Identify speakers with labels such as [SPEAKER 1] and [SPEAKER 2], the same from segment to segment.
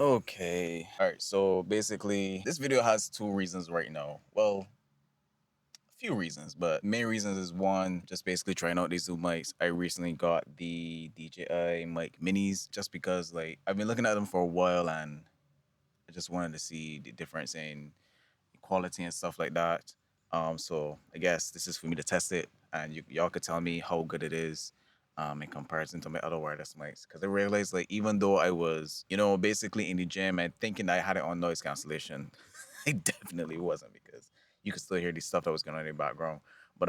[SPEAKER 1] Okay. All right. So basically, this video has two reasons right now. Well, a few reasons, but main reasons is one, just basically trying out these new mics. I recently got the DJI mic minis just because like I've been looking at them for a while and I just wanted to see the difference in quality and stuff like that. So I guess this is for me to test it, and y'all could tell me how good it is, in comparison to my other wireless mics. Because I realized, like, even though I was, basically in the gym and thinking that I had it on noise cancellation, I definitely wasn't because you could still hear the stuff that was going on in the background. But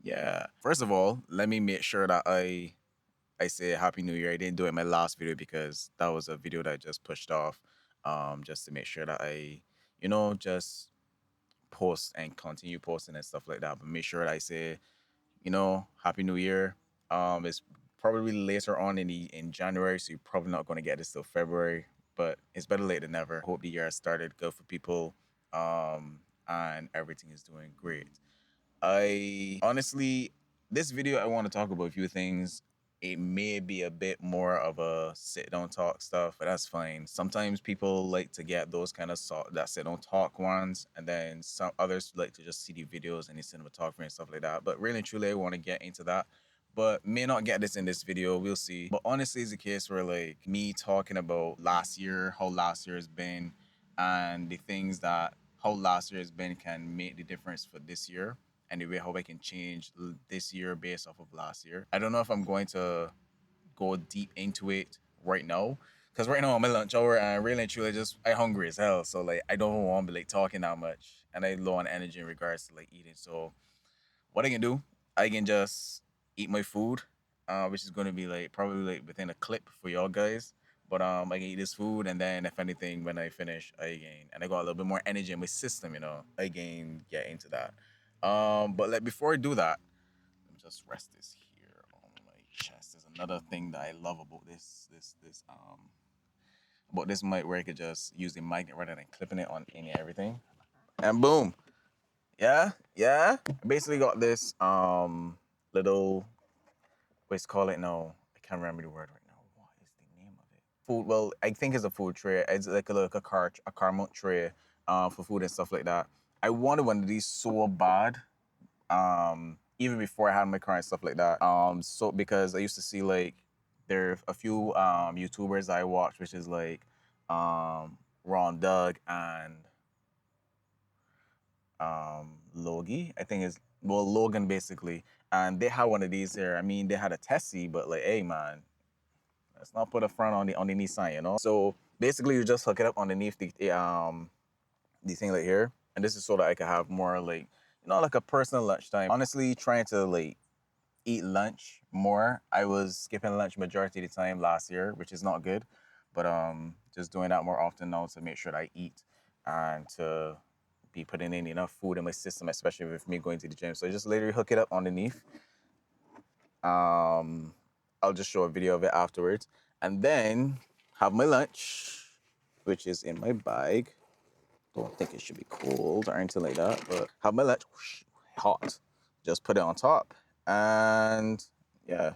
[SPEAKER 1] yeah. First of all, let me make sure that I say Happy New Year. I didn't do it in my last video because that was a video that I just pushed off, just to make sure that I, just post and continue posting and stuff like that. But make sure that I say, Happy New Year. It's probably later on in January, so you're probably not going to get this till February. But it's better late than never. Hope the year has started good for people, and everything is doing great. I honestly, this video I want to talk about a few things. It may be a bit more of a sit down talk stuff, but that's fine. Sometimes people like to get those kind of that sit down talk ones, and then some others like to just see the videos and the cinematography and stuff like that. But really and truly, I want to get into that. But may not get this in this video, we'll see. But honestly, it's a case where like me talking about last year, how last year has been, and the things that how last year has been can make the difference for this year and the way how I can change this year based off of last year. I don't know if I'm going to go deep into it right now because right now I'm at lunch hour and really and truly just I hungry as hell. So like I don't want to be like talking that much and I low on energy in regards to like eating. So what I can do, I can just eat my food, which is going to be like probably like within a clip for y'all guys. But I can eat this food, and then if anything, when I finish, I gain, and I got a little bit more energy in my system. I gain get into that. But like before I do that, let me just rest this here on my chest. There's another thing that I love about this mic where I could just use the mic rather than clipping it on any everything, and boom, yeah, yeah. I basically got this little what's call it now. I can't remember the word right now. What is the name of it? Food. Well, I think it's a food tray. It's like a car mount tray, for food and stuff like that. I wanted one of these so bad. Even before I had my car and stuff like that. So because I used to see like there are a few YouTubers I watch, which is like Ron Doug and Logie. I think is well Logan basically, and they had one of these here. I mean, they had a Tessie, but like, hey man, let's not put a front on the Nissan, So basically, you just hook it up underneath the thing like here, and this is so that I can have more like like a personal lunchtime. Honestly, trying to like eat lunch more. I was skipping lunch majority of the time last year, which is not good, but just doing that more often now to make sure that I eat and to be putting in enough food in my system, especially with me going to the gym. So I just literally hook it up underneath. Um, I'll just show a video of it afterwards, and then have my lunch, which is in my bag. Don't think it should be cold or anything like that, but have my lunch hot. Just put it on top, and yeah,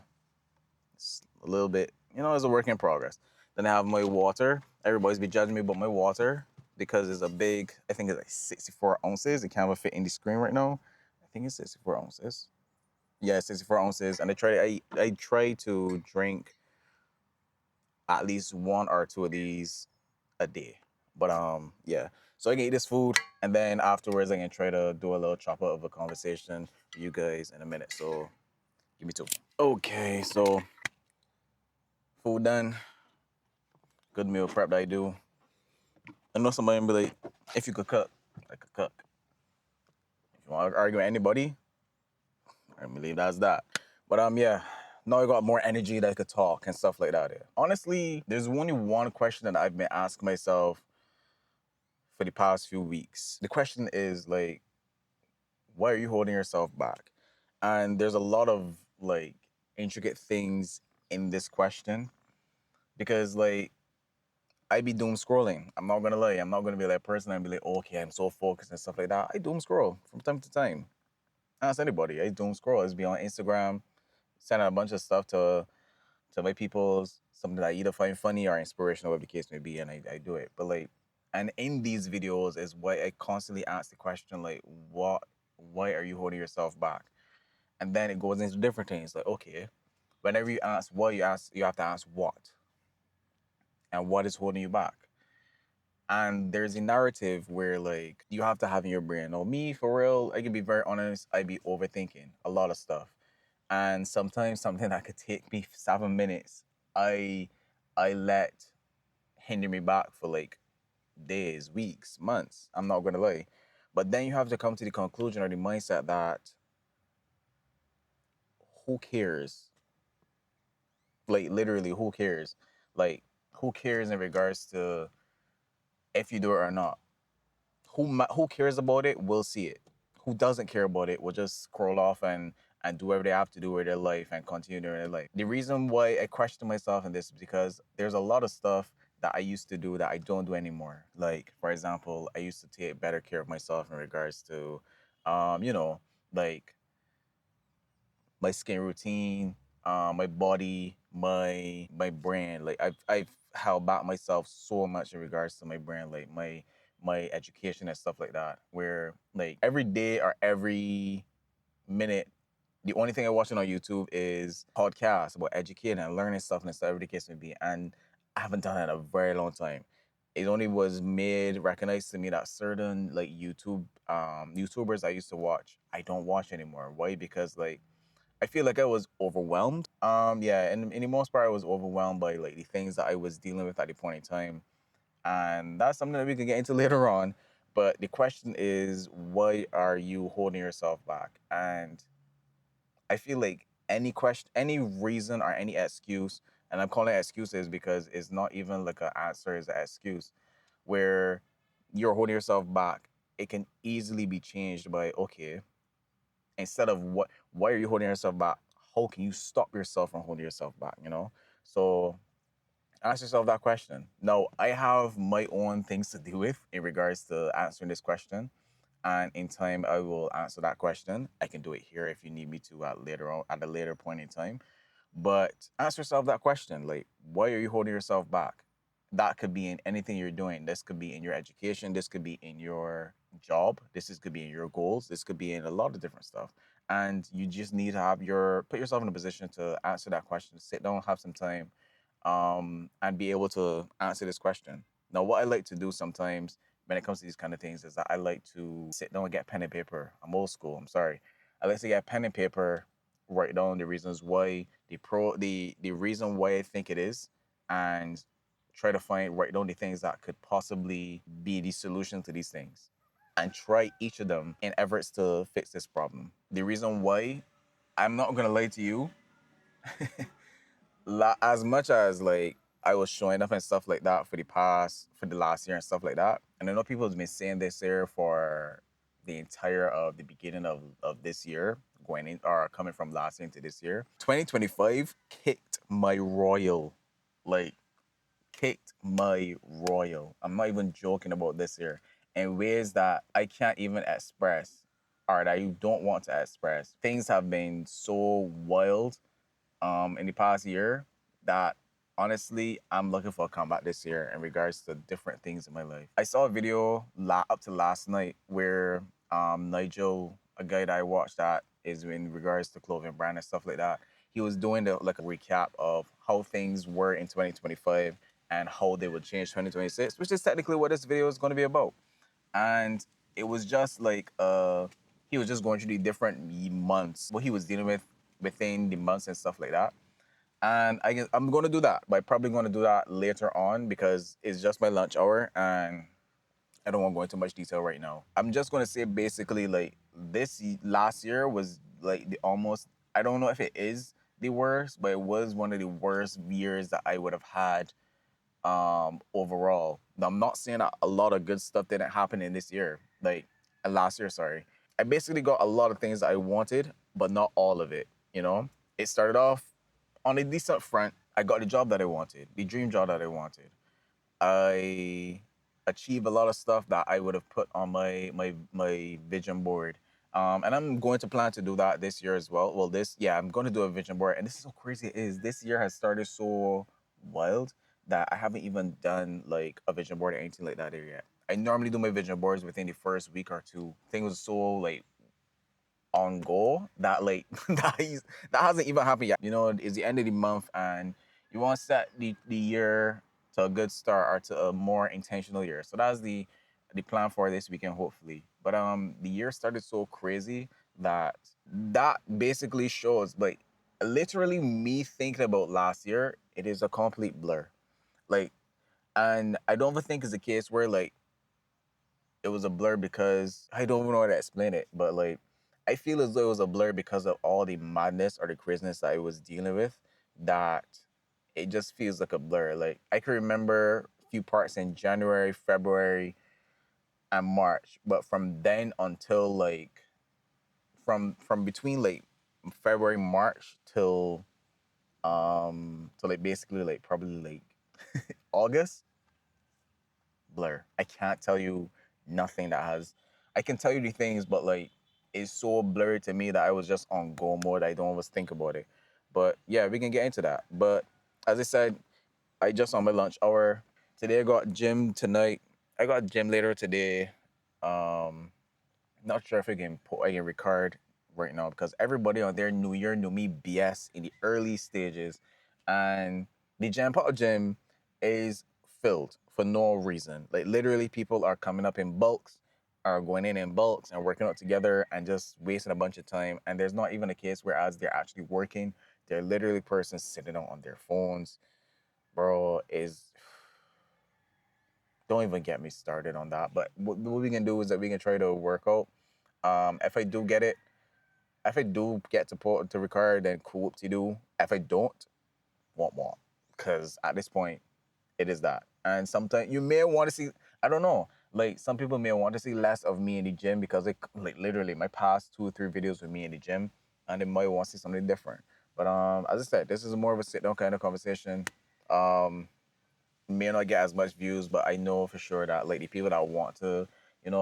[SPEAKER 1] it's a little bit, it's a work in progress. Then I have my water. Everybody's be judging me about my water because it's a big, I think it's like 64 ounces. It can't even fit in the screen right now. I think it's 64 ounces. Yeah, 64 ounces. And I try to drink at least one or two of these a day. But yeah. So I can eat this food and then afterwards I can try to do a little chop up of a conversation with you guys in a minute. So give me two. Okay, so food done. Good meal prep that I do. I know somebody will be like, if you could cook, I could cook. If you want to argue with anybody, I believe that's that. But yeah. Now I got more energy that I could talk and stuff like that. Yeah. Honestly, there's only one question that I've been asking myself for the past few weeks. The question is like, why are you holding yourself back? And there's a lot of like intricate things in this question because like I be doom scrolling. I'm not gonna lie. I'm not gonna be that person and be like, okay, I'm so focused and stuff like that. I doom scroll from time to time. Ask anybody. I doom scroll. I just be on Instagram, sending a bunch of stuff to my peoples, something that I either find funny or inspirational, whatever the case may be, and I do it. But like, and in these videos is why I constantly ask the question like, why are you holding yourself back? And then it goes into different things like, okay, whenever you ask what, you have to ask what, and what is holding you back. And there's a narrative where like you have to have in your brain. Oh, me for real, I can be very honest. I be overthinking a lot of stuff, and sometimes something that could take me 7 minutes, I I let hinder me back for like days, weeks, months. I'm not gonna lie, but then you have to come to the conclusion or the mindset that who cares? Like literally, who cares? Like who cares in regards to if you do it or not? Who cares about it will see it. Who doesn't care about it will just scroll off and do whatever they have to do with their life and continue doing their life. The reason why I question myself in this is because there's a lot of stuff that I used to do that I don't do anymore. Like for example, I used to take better care of myself in regards to, you know, like my skin routine, my body, my brand. Like I've held back myself so much in regards to my brand, like my education and stuff like that. Where like every day or every minute, the only thing I watching on YouTube is podcasts about educating and learning stuff and stuff, every case may be. And I haven't done it in a very long time. It only was made recognized to me that certain like YouTubers I used to watch, I don't watch anymore. Why? Because like I feel like I was overwhelmed. Yeah, and in the most part, I was overwhelmed by like the things that I was dealing with at the point in time, and that's something that we can get into later on. But the question is, why are you holding yourself back? And I feel like any question, any reason, or any excuse, and I'm calling it excuses because it's not even like an answer; it's an excuse where you're holding yourself back. It can easily be changed by okay, instead of why are you holding yourself back, how can you stop yourself from holding yourself back, so ask yourself that question. Now I have my own things to deal with in regards to answering this question, and in time I will answer that question. I can do it here if you need me to at a later point in time, but ask yourself that question, like, why are you holding yourself back? That could be in anything you're doing. This could be in your education. This could be in your job. Could be in your goals. This could be in a lot of different stuff. And you just need to put yourself in a position to answer that question. Sit down, have some time, and be able to answer this question. Now, what I like to do sometimes when it comes to these kind of things is that I like to sit down and get pen and paper. I'm old school. I'm sorry. I like to get pen and paper, write down the reasons why, the reason why I think it is, and try to write down the things that could possibly be the solution to these things, and try each of them in efforts to fix this problem. The reason why, I'm not gonna lie to you, as much as like I was showing up and stuff like that for the last year and stuff like that, and I know people have been saying this here for the entire of the beginning of this year, going in or coming from last year into this year. 2025 kicked my royal, like kicked my royal. I'm not even joking about this year in ways that I can't even express or that I don't want to express. Things have been so wild in the past year that honestly I'm looking for a comeback this year in regards to different things in my life. I saw a video up to last night where Nigel, a guy that I watched that is in regards to clothing brand and stuff like that. He was doing like a recap of how things were in 2025 and how they would change 2026, which is technically what this video is going to be about. And it was just like he was just going through the different months, what he was dealing with within the months and stuff like that. And I'm going to do that, but I'm probably going to do that later on because it's just my lunch hour and I don't want to go into much detail right now. I'm just going to say basically like last year was like the almost, I don't know if it is the worst, but it was one of the worst years that I would have had overall. Now, I'm not saying that a lot of good stuff didn't happen in this year, like last year, sorry. I basically got a lot of things I wanted, but not all of it, It started off on a decent front. I got the job that I wanted, the dream job that I wanted. I achieved a lot of stuff that I would have put on my vision board. And I'm going to plan to do that this year as well. Well, I'm going to do a vision board. And this is so crazy. This year has started so wild that I haven't even done like a vision board or anything like that there yet. I normally do my vision boards within the first week or two. Thing was so like on goal that like that hasn't even happened yet. You know, it's the end of the month and you want to set the year to a good start or to a more intentional year. So that's the plan for this weekend, hopefully. But the year started so crazy that that basically shows like literally me thinking about last year, it is a complete blur. Like, and I don't even think it's a case where like it was a blur because I don't even know how to explain it, but like I feel as though it was a blur because of all the madness or the craziness that I was dealing with. That it just feels like a blur. Like I can remember a few parts in January, February, and March, but from then until like from between like February, March till like basically like probably like August, blur. I can't tell you nothing that has. I can tell you the things, but like it's so blurry to me that I was just on go mode. I don't always think about it. But yeah, we can get into that. But as I said, I just on my lunch hour today. I got gym tonight. I got gym later today. Not sure if I can record right now because everybody on their New Year, New Me BS in the early stages, and the Jam Pot Gym is filled for no reason. Like literally, people are coming up in bulks, are going in bulks and working out together and just wasting a bunch of time. And there's not even a case where as they're actually working, they're literally persons sitting on their phones. Bro, is don't even get me started on that. But what we can do is that we can try to work out. If I do get it, if I do get to record, then cool to do. If I don't, want. Because at this point, it is that. And sometimes you may want to see, I don't know, like some people may want to see less of me in the gym because like literally my past 2 or 3 videos with me in the gym, and they might want to see something different. But as I said, this is more of a sit down kind of conversation. Um, may not get as much views, but I know for sure that like the people that want to,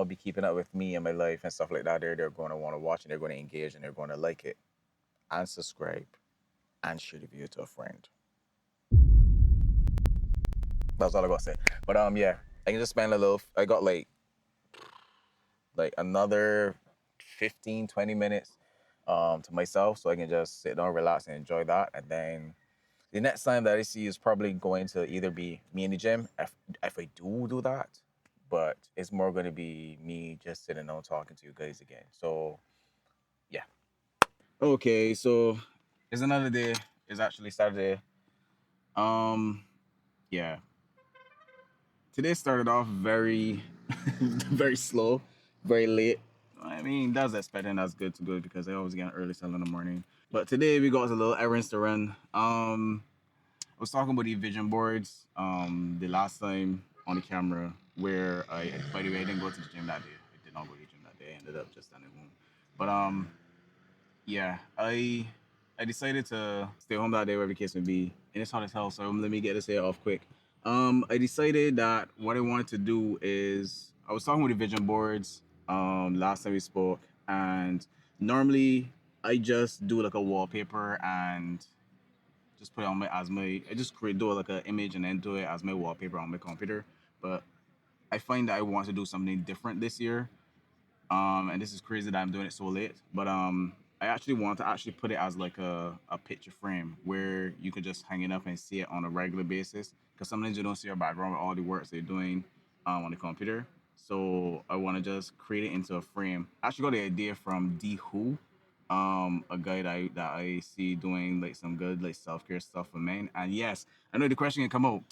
[SPEAKER 1] be keeping up with me and my life and stuff like that, they're going to want to watch and they're going to engage and they're going to like it and subscribe and share the video to a friend. That's all I gotta say. But yeah, I can just spend a little. I got like another 15, 20 minutes to myself, so I can just sit down, relax, and enjoy that. And then the next time that I see is probably going to either be me in the gym if I do that, but it's more going to be me just sitting down talking to you guys again. So yeah. Okay, so it's another day. It's actually Saturday. Um, yeah. Today started off very, very slow, very late. I mean, that's expecting that's good to good because I always get an early start in the morning. But today we got a little errands to run. I was talking about the vision boards the last time on the camera where by the way, I didn't go to the gym that day. I did not go to the gym that day. I ended up just standing home. But yeah, I decided to stay home that day, wherever the case may be, and it's hot as hell. So let me get this here off quick. I decided that what I wanted to do is I was talking with the vision boards last time we spoke, and normally I just do like a wallpaper and just put it on my as my I just create do like an image and then do it as my wallpaper on my computer. But I find that I want to do something different this year. And this is crazy that I'm doing it so late, but I actually want to actually put it as like a picture frame where you could just hang it up and see it on a regular basis. Because sometimes you don't see your background with all the work they're doing on the computer. So I want to just create it into a frame. I actually got the idea from D Who, a guy that I see doing like some good like self care stuff for men. And yes, I know the question can come out,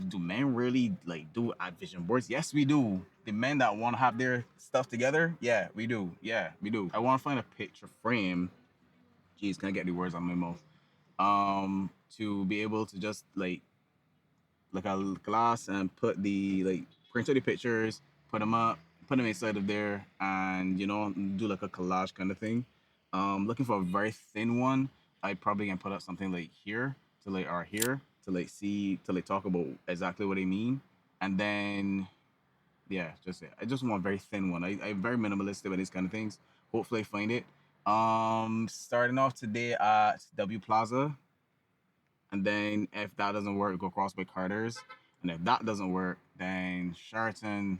[SPEAKER 1] do men really like do ad vision boards? Yes, we do. The men that want to have their stuff together, yeah, we do. Yeah, we do. I want to find a picture frame. Jeez, can I get the words out of my mouth? To be able to just like a glass and put the like print out the pictures, put them up, put them inside of there, and do like a collage kind of thing. Looking for a very thin one. I probably can put up something like here to like or here to like see to like talk about exactly what I mean, and then yeah, just it. I just want a very thin one. I'm very minimalistic with these kind of things. Hopefully, I find it. Starting off today at W Plaza. And then if that doesn't work, go cross by Carter's. And if that doesn't work, then Sheraton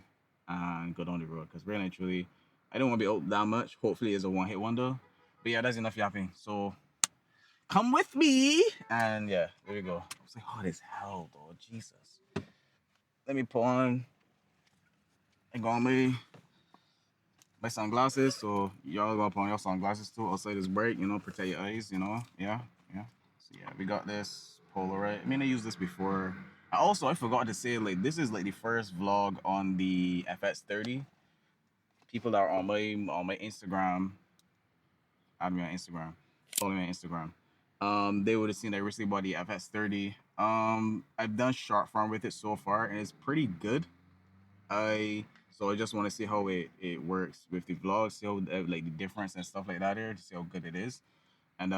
[SPEAKER 1] and go down the road. Because really and truly, I don't want to be out that much. Hopefully it's a one hit wonder. But yeah, that's enough yapping. So come with me. And yeah, there we go. It's like hot as hell though. Jesus. Let me put on I got my sunglasses. So y'all go put on your sunglasses too. Outside is bright, protect your eyes, Yeah, yeah. So yeah, we got this Polaroid. I mean, I used this before. I forgot to say, like, this is like the first vlog on the FX30. People that are on my Instagram, add me on Instagram, follow me on Instagram. They would have seen I recently bought the FX30. I've done short form with it so far, and it's pretty good. I just want to see how it works with the vlog, see how like the difference and stuff like that here, to see how good it is. And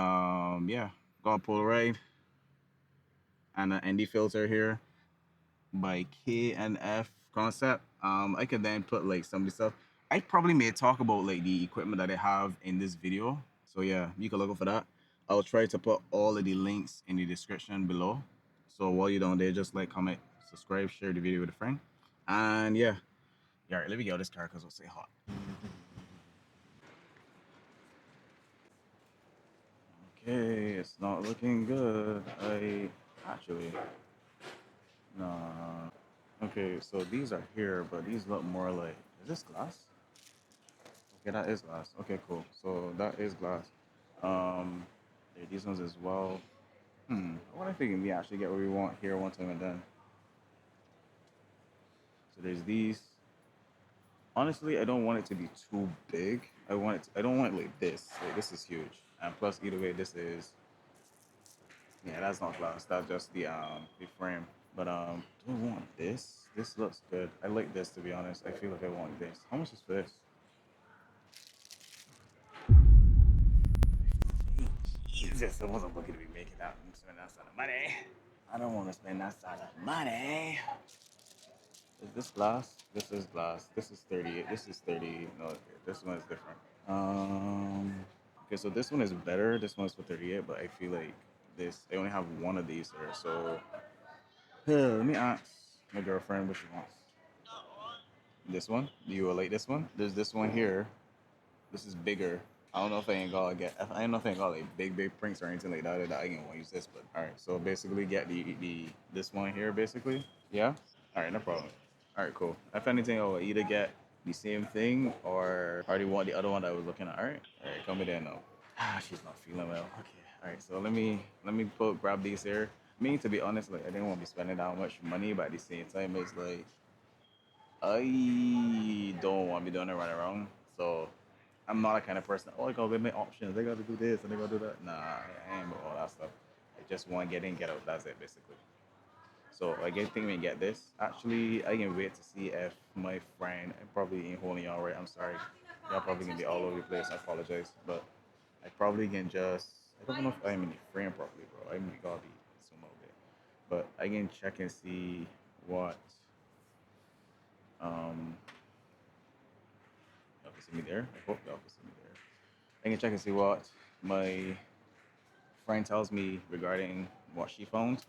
[SPEAKER 1] yeah, got a Polaroid and an ND filter here by KNF Concept. I could then put like some of the stuff. I probably may talk about like the equipment that I have in this video. So yeah, you can look up for that. I'll try to put all of the links in the description below. So while you're down there, just like, comment, subscribe, share the video with a friend. And yeah. All right, let me get out of this car because it'll stay hot. Okay, it's not looking good. Actually, no. Okay, so these are here, but these look more like, is this glass? Okay, that is glass. Okay, cool. So that is glass. Yeah, these ones as well. I wonder if we can actually get what we want here one time and then. So there's these. Honestly, I don't want it to be too big. I don't want it like this. Like, this is huge. And plus, either way, this is. Yeah, that's not glass. That's just the frame. But do I want this? This looks good. I like this, to be honest. I feel like I want this. How much is for this? Jesus, I wasn't looking to be making that. I'm spending that sort of money. I don't want to spend that sort of money. Is this glass? This is glass. This is 38. This is 30. No, this one is different. Okay, so this one is better. This one's for 38, but I feel like this. I only have one of these here, so let me ask my girlfriend what she wants. This one? Do you like this one? There's this one here. This is bigger. I don't know if I ain't got get. I don't know if I ain't got like big prints or anything like that. That I can use this, but all right. So basically, get the this one here. Basically, yeah. All right, no problem. All right, cool. If anything, I'll either get the same thing or I already want the other one that I was looking at. All right, come me there now. She's not feeling well. Okay. All right. So let me grab these here. Me, to be honest, like I didn't want to be spending that much money, but at the same time, it's like I don't want to be doing it right around. So I'm not a kind of person. Oh, I gotta give me options. They gotta do this and they gotta do that. Nah, I ain't about all that stuff. I just want to get in, get out. That's it, basically. So I think we can get this. Actually, I can wait to see if my friend, I'm probably ain't holding y'all right. I'm sorry. Y'all probably gonna be all over the place. I apologize, but I probably can just. I don't know if I'm in the frame properly, bro. I gotta be zoom out there, but I can check and see what. Y'all can see me there. I hope y'all can see me there. I can check and see what my friend tells me regarding what she found,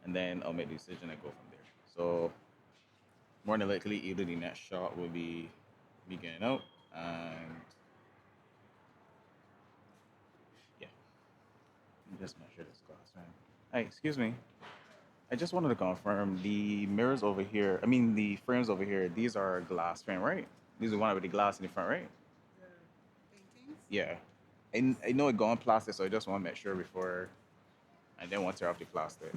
[SPEAKER 1] and then I'll make the decision and go from there. So more than likely, either the next shot will be me getting out, and yeah, just make sure this glass, man. Hey, excuse me. I just wanted to confirm the mirrors over here. I mean, the frames over here. These are glass frame, right? These are one with the glass in the front, right? Yeah. And I know it gone plastic, so I just want to make sure before I didn't want to tear off the plastic.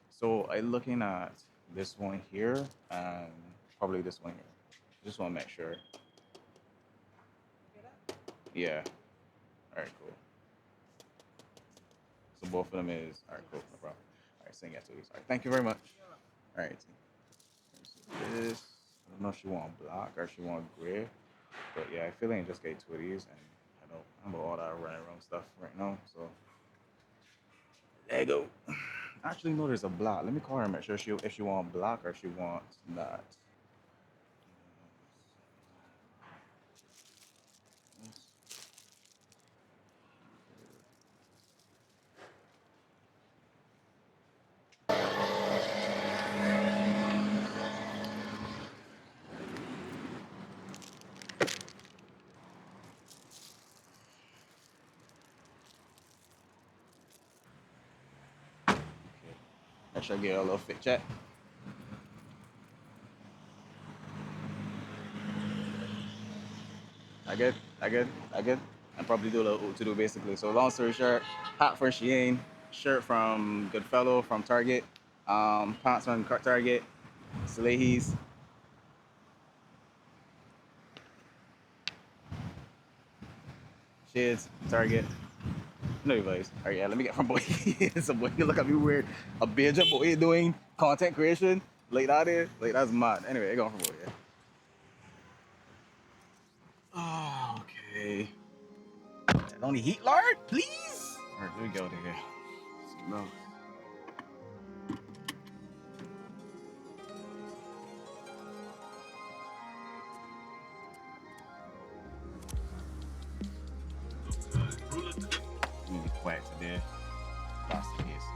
[SPEAKER 1] So I'm looking at this one here and probably this one here. Just want to make sure. Yeah. All right, cool. So both of them is all right, cool, no problem. All right, same activities. All right, thank you very much. All right. This. I don't know if she want black or she want gray, but yeah, I feel like I just get two of these, and I know I'm about all that running around stuff right now. So there you go. Actually, no, there's a black. Let me call her and make sure if she want black or she wants that. sure I get a little fit check. I good, I good, I good. I probably do a little to do basically. So long story short, hat from Shein, shirt from Goodfellow from Target, pants from Target, Salehi's. Shades, Target. No advice. All right, yeah, let me get from boy. Some boy, you look at me weird. A binge of boy doing content creation. Late out there, like that's mad. Anyway, I going from boy. Yeah. Oh, okay. Only heat lard, please. All right, let me go there. No. Let me be quiet today. That's the KC.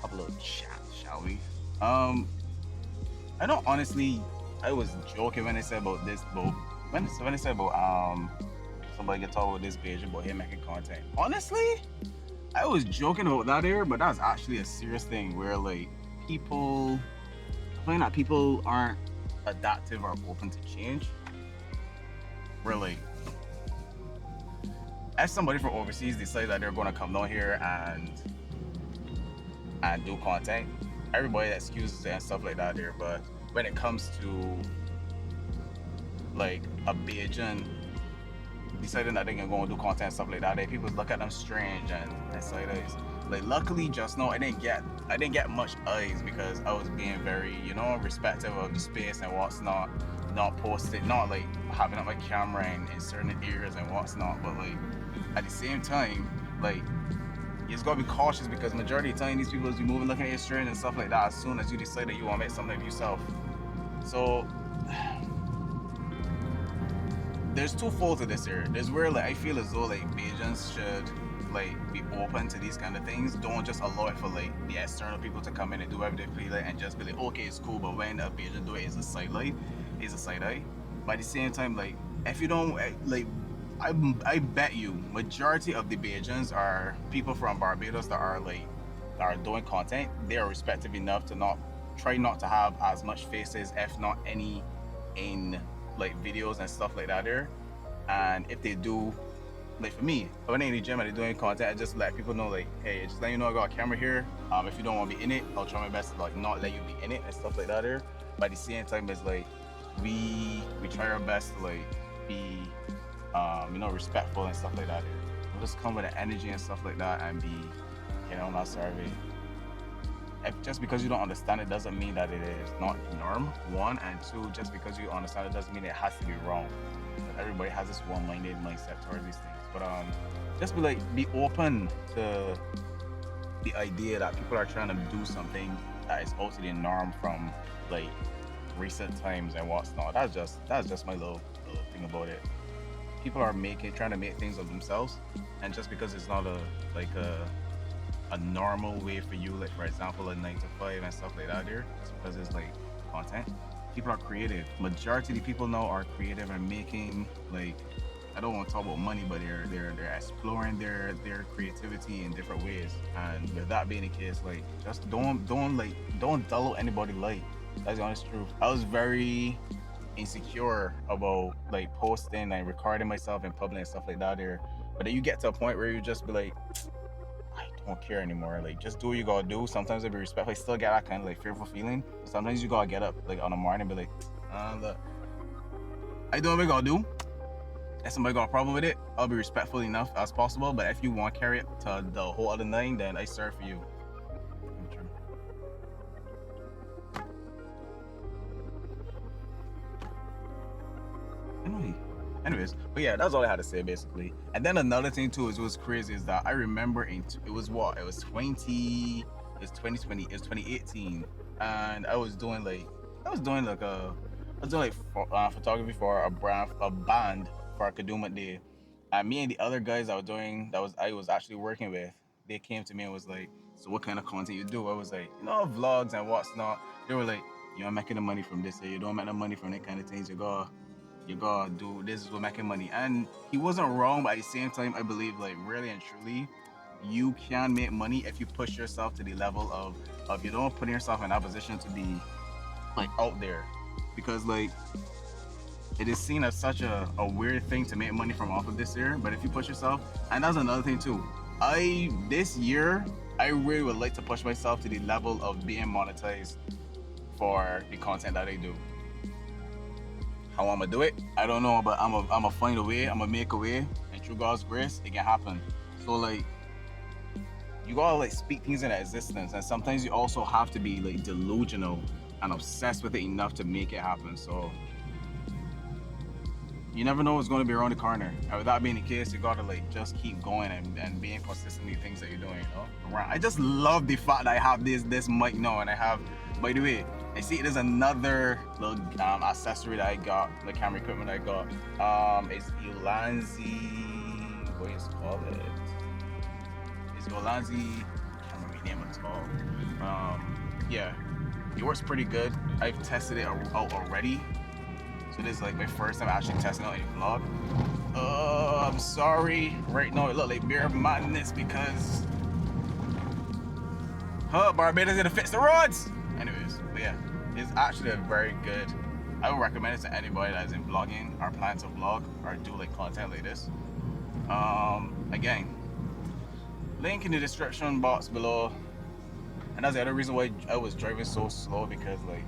[SPEAKER 1] Have a little chat, shall we? I don't honestly. I was joking when I said about this, but when I said about somebody can talk about this page about him making content. Honestly, I was joking about that here, but that's actually a serious thing where like people, I find that people aren't adaptive or open to change. Really, as somebody from overseas decide that they're going to come down here and do content, everybody excuses it and stuff like that there. But when it comes to like a Bajan deciding that they're gonna go and do content and stuff like that, people look at them strange and side eyes. Like luckily just now I didn't get much eyes because I was being very, respectful of the space and what's not posted, not like having up my camera in certain areas and what's not, but like at the same time, like you just gotta be cautious because majority of the time these people is be moving looking at your strange and stuff like that as soon as you decide that you wanna make something of yourself. So there's two folds to this here. There's where like I feel as though like Bajans should like be open to these kind of things. Don't just allow it for like the external people to come in and do whatever they feel like and just be like, okay, it's cool. But when a Bajan do it, it's a sidelight, it's a side eye. But at the same time, like if you don't like, I bet you majority of the Bajans are people from Barbados that are doing content. They are respectful enough to not to have as much faces, if not any, in like videos and stuff like that there. And if they do, like for me, when I'm in the gym and they're doing content, I just let people know like, hey, just let you know I got a camera here. If you don't want to be in it, I'll try my best to like not let you be in it and stuff like that there. But at the same time, it's like we try our best to like be respectful and stuff like that there. We'll just come with the energy and stuff like that and be, not survey. Just because you don't understand it doesn't mean that it is not norm, one, and two, just because you understand it doesn't mean it has to be wrong. But everybody has this one-minded mindset towards these things. But just be open to the idea that people are trying to do something that is out of the norm from like recent times and what's not. That's just my little thing about it. People are trying to make things of themselves, and just because it's not a normal way for you, like for example a 9 to 5 and stuff like that there, it's because it's like content. People are creative. Majority of the people now are creative and making like, I don't want to talk about money, but they're exploring their creativity in different ways. And with that being the case, like just don't dull anybody light. That's the honest truth. I was very insecure about like posting and recording myself in public and stuff like that there. But then you get to a point where you just be like, I don't care anymore. Like, just do what you gotta do. Sometimes I be respectful. I still get that kind of like fearful feeling. But sometimes you gotta get up like on the morning and be like, look, I do what I gotta do. If somebody got a problem with it, I'll be respectful enough as possible. But if you want to carry it to the whole other nine, then I serve for you. Anyways, but yeah, that's all I had to say basically. And then another thing too is what's crazy is that I remember it was 2020, it was 2018, and I was doing like photography for a band for a Kaduma Day, and me and the other guys I was actually working with, they came to me and was like, so what kind of content you do? I was like, vlogs and what's not. They were like, you're making the money from this, or you don't make the money from that kind of things. You gotta do this is what making money. And he wasn't wrong, but at the same time, I believe like really and truly, you can make money if you push yourself to the level of you don't putting yourself in that position to be like out there, because like it is seen as such a weird thing to make money from off of this year. But if you push yourself, and that's another thing too. I this year I really would like to push myself to the level of being monetized for the content that I do. How I'm gonna do it, I don't know, but I'm gonna find a way. I'm gonna make a way, and through God's grace, it can happen. So like, you gotta like speak things into existence, and sometimes you also have to be like delusional and obsessed with it enough to make it happen. So you never know what's going to be around the corner. And with that being the case, you gotta like just keep going and being consistent in the things that you're doing. You know, I just love the fact that I have this mic now, and I have. By the way, I see there's another little accessory that I got, the camera equipment I got. It's Ulanzi. What is it called? It's Ulanzi. I can't remember the name of it called. Yeah, it works pretty good. I've tested it out already. So this is like my first time actually testing out a vlog. I'm sorry. Right now it look like beer madness because Barbados didn't fix the roads. Anyways, but yeah, it's actually a very good. I would recommend it to anybody that is in vlogging or plan to vlog or do like content like this. Again, link in the description box below. And that's the other reason why I was driving so slow, because like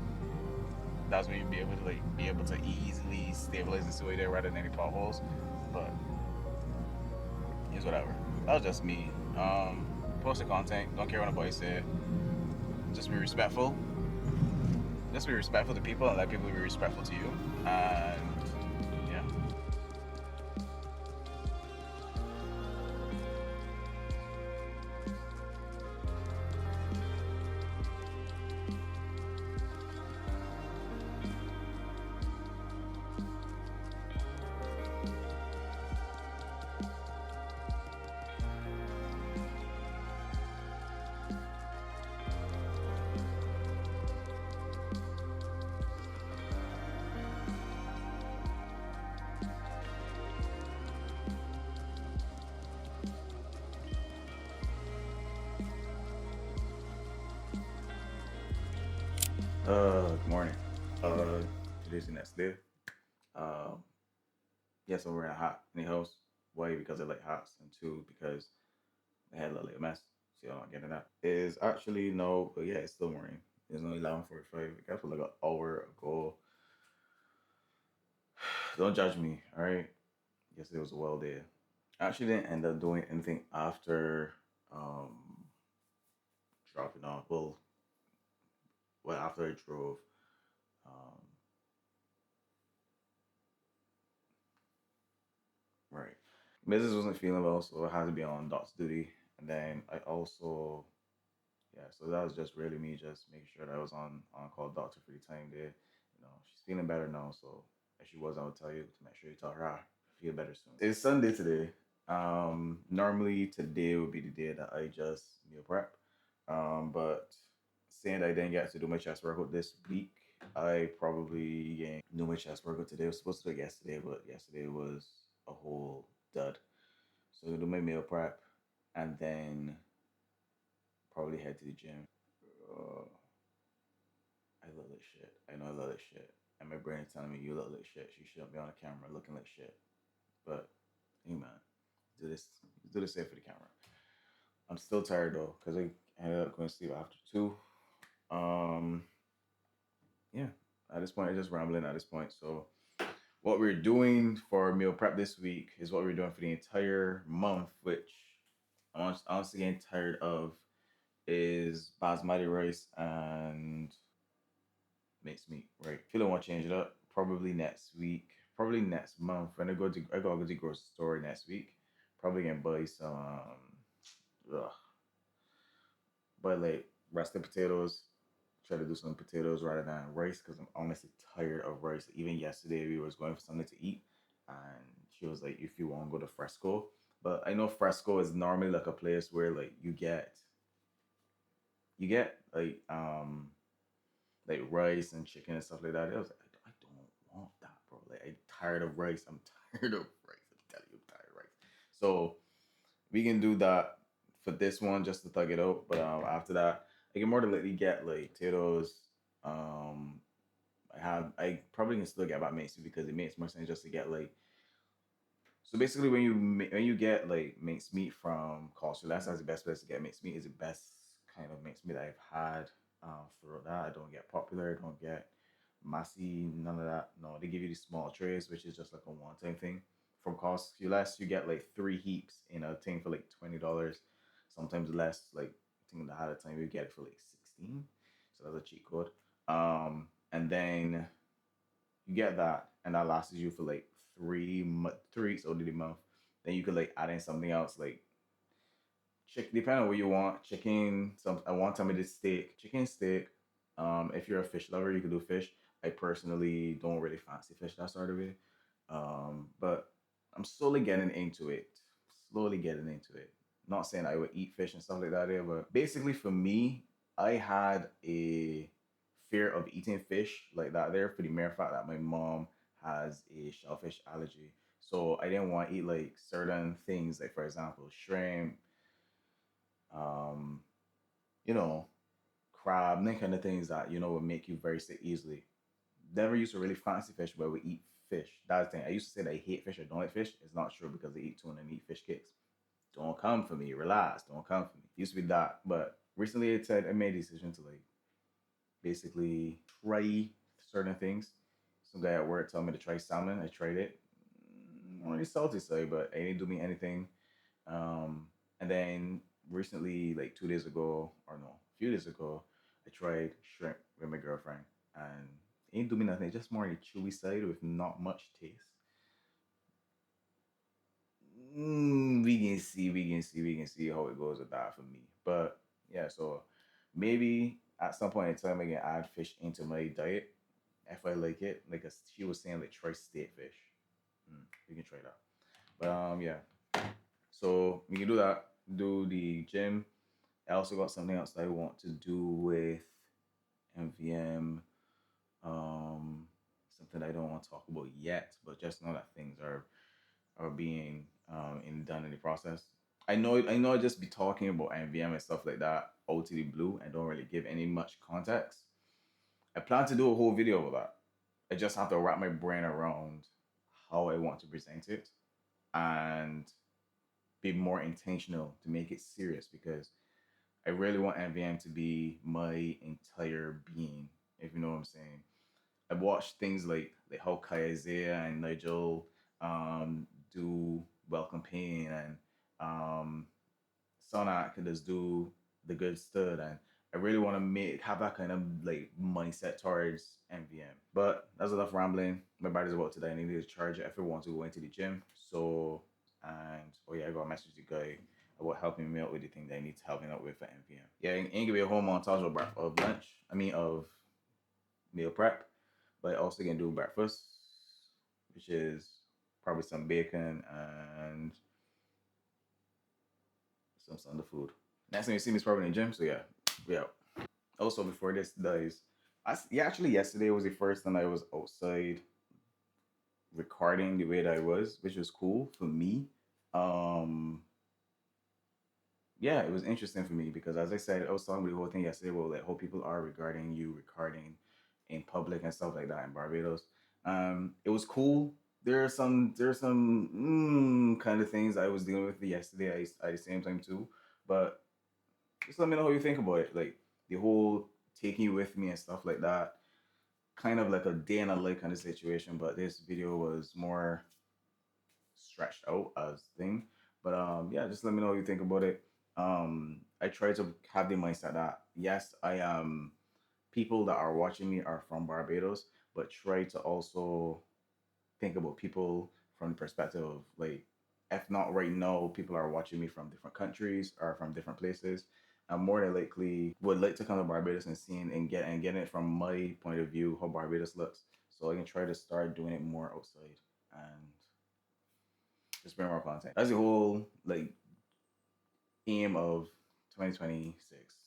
[SPEAKER 1] that's when you'd be able to easily stabilize the way there rather than any potholes. But it's whatever. That was just me. Post the content. Don't care what anybody say. Just be respectful. Just be respectful to people and let people be respectful to you. And yeah. Good morning. Today's the next day. Um, yes, I'm wearing a hat in the house. Why? Because I like hats, and two, because I had a little mess. See, I'm not getting that. Is actually no, but yeah, it's still morning. It's only 11:45. I guess like an hour ago. Don't judge me, all right? Yesterday was a wild day. I actually didn't end up doing anything after um dropping off. Well, after I drove. Um, right. Mrs. wasn't feeling well, so I had to be on doc's duty. And then I also, yeah, so that was just really me just making sure that I was on call doctor for the time there. You know, she's feeling better now, so if she was, I would tell you to make sure you tell her feel better soon. It's Sunday today. Normally today would be the day that I just meal prep. But saying I didn't get to do my chest workout this week, I probably ain't do my chest workout today. I was supposed to do it yesterday, but yesterday was a whole dud. So I do my meal prep and then probably head to the gym. Uh, I look like shit. I know I look like shit. And my brain is telling me you look like shit. You shouldn't be on the camera looking like shit. But hey man, do this do the same for the camera. I'm still tired though, because I ended up going to sleep after two. Um yeah. At this point, I'm just rambling at this point. So what we're doing for meal prep this week is what we're doing for the entire month, which I'm honestly getting tired of, is basmati rice and mixed meat. Right. Feeling want to change it up. Probably next week. Probably next month. When I gotta go to the grocery store next week. Probably gonna buy some ugh, buy like roasted potatoes. Try to do some potatoes rather than rice, because I'm honestly tired of rice. Even yesterday we was going for something to eat, and she was like, "If you want to go to Fresco," but I know Fresco is normally like a place where like you get like rice and chicken and stuff like that. I was like, I don't want that, bro. Like I'm tired of rice. I'm tired of rice. I'm telling you, I'm tired of rice. So we can do that for this one just to thug it out. But after that, I can more than likely get like potatoes. Um, I probably can still get about mincemeat because it makes more sense just to get like. So basically, when you get like mincemeat from Costco, that's the best place to get mincemeat. Is the best kind of mincemeat I've had. For that, I don't get Popular, I don't get Massey, none of that. No, they give you these small trays, which is just like a one-time thing from Costco. Less you get like 3 heaps in a thing for like $20, sometimes less. Like I think I had a time you get it for like 16, so that's a cheat code. And then you get that, and that lasts you for like 3 weeks or the month. Then you could like add in something else like chicken, depending on what you want. Chicken, some I want some of this steak, chicken steak. If you're a fish lover, you could do fish. I personally don't really fancy fish that sort of way. But I'm slowly getting into it. Slowly getting into it. Not saying I would eat fish and stuff like that there, but basically for me, I had a fear of eating fish like that there for the mere fact that my mom has a shellfish allergy. So I didn't want to eat like certain things, like for example, shrimp, um, you know, crab, and that kind of things that would make you very sick easily. Never used to really fancy fish, but we eat fish. That's the thing. I used to say that I hate fish or don't like fish. It's not true because I eat tuna and eat fish cakes. Don't come for me. Relax. Don't come for me. It used to be that, but recently I made a decision to like basically try certain things. Some guy at work told me to try salmon. I tried it. Not really salty, say, but it didn't do me anything. Um, and then recently, like 2 days ago, or no, a few days ago, I tried shrimp with my girlfriend, and it ain't do me nothing. It's just more on the chewy side with not much taste. We can see how it goes with that for me. But yeah, so maybe at some point in time I can add fish into my diet if I like it. Like she was saying, like try steak fish. We can try that. But yeah. So we can do that. Do the gym. I also got something else that I want to do with MVM. Um, Something I don't want to talk about yet, but just know that things are being done in the process. I know I just be talking about MVM and stuff like that out to the blue and don't really give any much context. I plan to do a whole video of that. I just have to wrap my brain around how I want to present it and be more intentional to make it serious because I really want MVM to be my entire being, if you know what I'm saying. I've watched things like how Kai Isaiah and Nigel do Welcome Pain and um, Sonak can just do the good stud and I really want to make have that kind of like mindset towards MVM. But that's enough rambling. My battery's about to die. I need to charge it if I want to go into the gym. So and oh yeah, I got a message to guy about helping me out with the thing that I need to help me out with for MVM. Yeah, ain't gonna be a whole montage of lunch. I mean of meal prep, but I also gonna do breakfast, which is probably some bacon and some Sunday food. Next time you see me is probably in the gym. So yeah, we out. Also, before this dies, yeah, actually yesterday was the first time I was outside recording the way that I was, which was cool for me. Um, yeah, it was interesting for me because as I said, I was talking about the whole thing yesterday about like how people are regarding you recording in public and stuff like that in Barbados. It was cool. There are some kind of things I was dealing with yesterday at the same time too. But just let me know how you think about it. Like the whole taking you with me and stuff like that. Kind of like a day in a life kind of situation, but this video was more stretched out as thing. But yeah, just let me know what you think about it. I try to have the mindset that yes, I am people that are watching me are from Barbados, but try to also think about people from the perspective of like if not right now, people are watching me from different countries or from different places. I'm more than likely would like to come to Barbados and seeing and getting it from my point of view how Barbados looks. So I can try to start doing it more outside and just bring more content. That's the whole like aim of 2026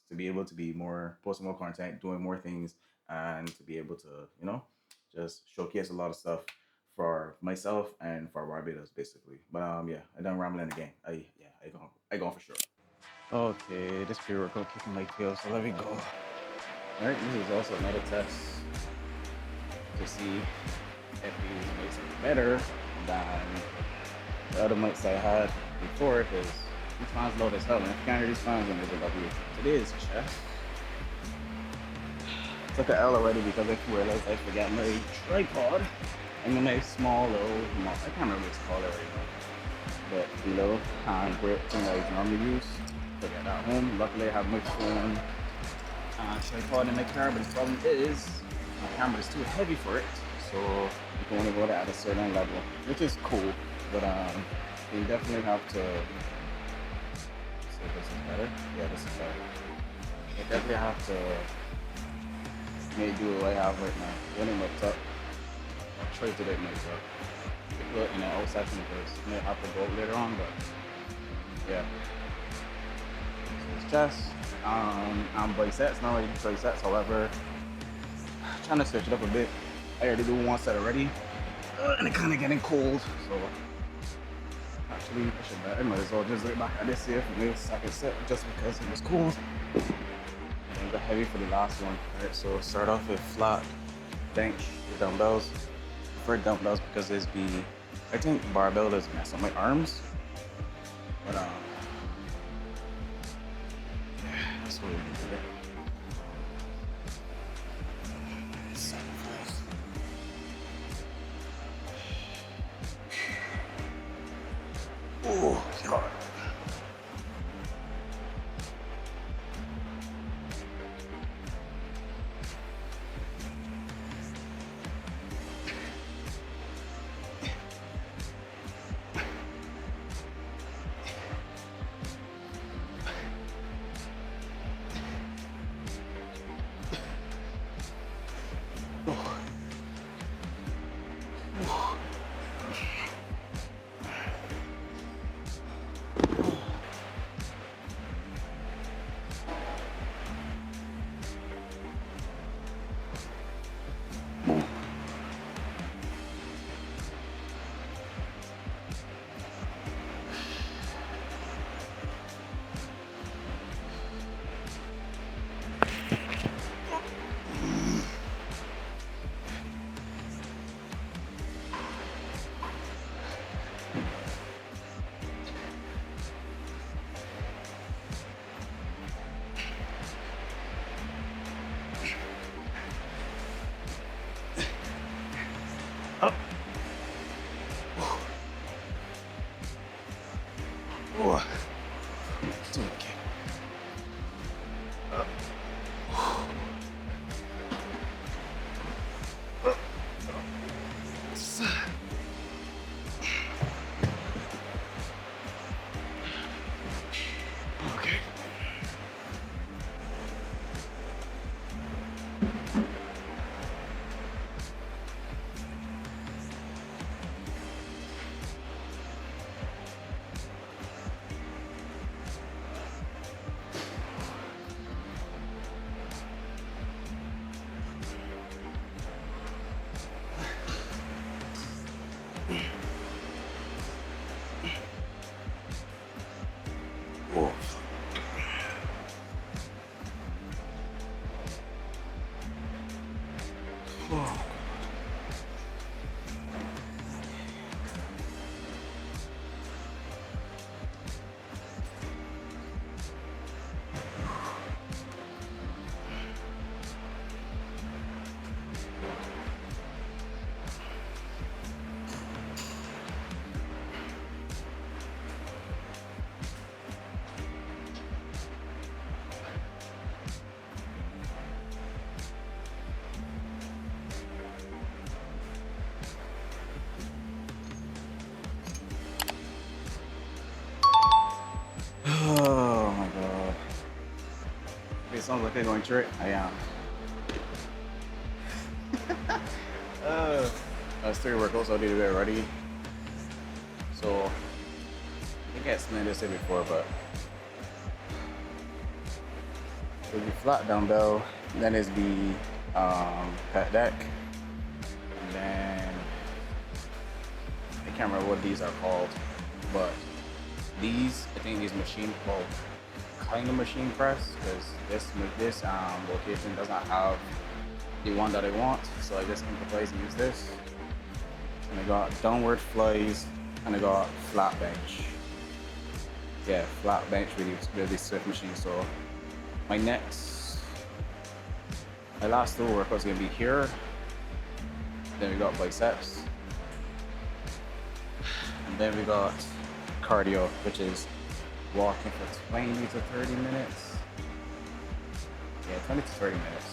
[SPEAKER 1] to be able to be more posting more content, doing more things, and to be able to just showcase a lot of stuff for myself and for Barbados basically. But yeah, I done rambling again. I go for sure. Okay, this pre-workout kicking my tail, so let me go. Alright, this is also another test to see if these mics are better than the other mics I had before, because these fans loud as hell, and if you can't hear these fans, then there's a W. Today's chest. Took an L already because I realized I forgot my tripod. And then my small little, I can't remember what it's called right now, but the little hand grip thing I normally use. Forgot at home. Luckily I have my phone tripod in my car, but the problem is my camera is too heavy for it, so you can only go at a certain level, which is cool, but you definitely have to. So this is better. Yeah, this is better. You definitely have to maybe do what I have right now. When it might up, I'll try to do it myself. Put in an outside because I may have to go later on, but yeah. So it's chest. And biceps, not really triceps, however, trying to switch it up a bit. I already do one set already, and it's kind of getting cold, so actually I might as well just get back at this here for the second set just because it was cold. And got heavy for the last one. Alright, so start off with flat bench with dumbbells. For dumbbells because I think barbell does mess up my arms, but yeah, that's what we do today. Oh, God. Up. Oh. It's okay. Up. Up. Okay. Oh. Oh. Oh my God. It sounds like I'm going through it. I am. That's 3 workouts, so I need to get ready. So, I think I explained this here before, but it'll be flat dumbbell, then it's the pec deck, and then I can't remember what these are called, but these, I think these machines called find the machine press because this location does not have the one that I want, so I just improvise and use this. And I got downward flies, and I got flat bench. Yeah, flat bench with the Swift machine. So my last two workouts gonna be here. Then we got biceps, and then we got cardio, which is walking for 20 to 30 minutes. Yeah, 20 to 30 minutes.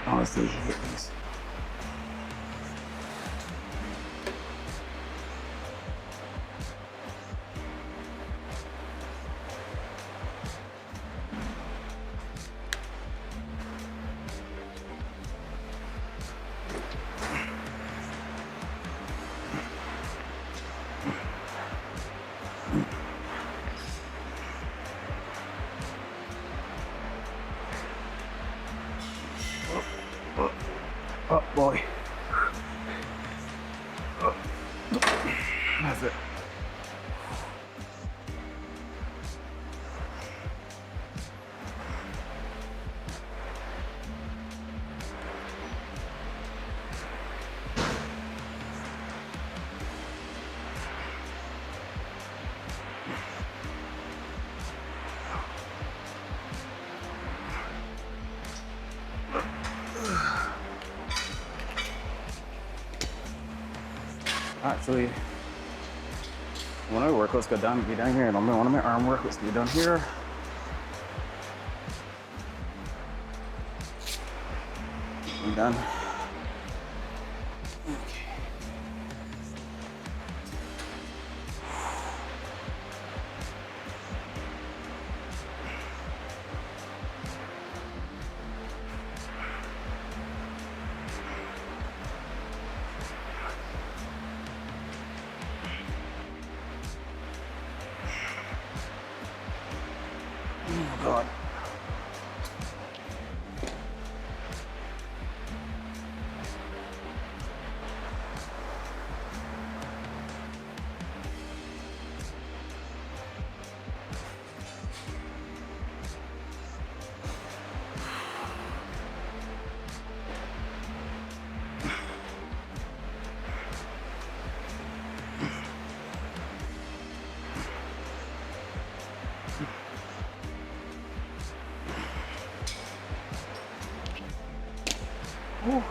[SPEAKER 1] Honestly, hate these. Oh boy. That's it. Actually, one of my workouts be down here, and one of my arm workouts be down here. I'm done. Oh God. Whew.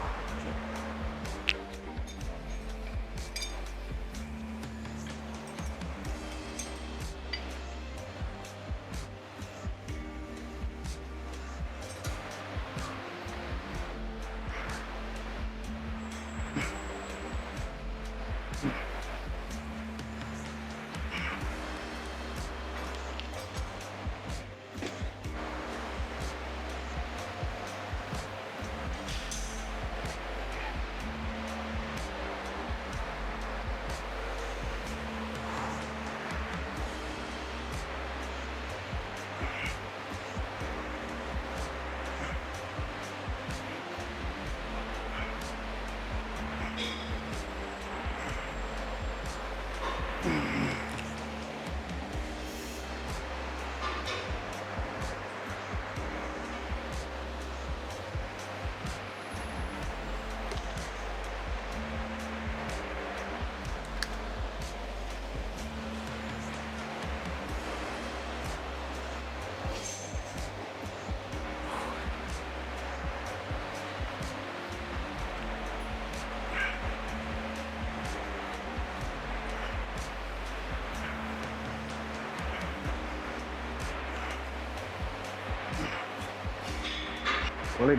[SPEAKER 1] while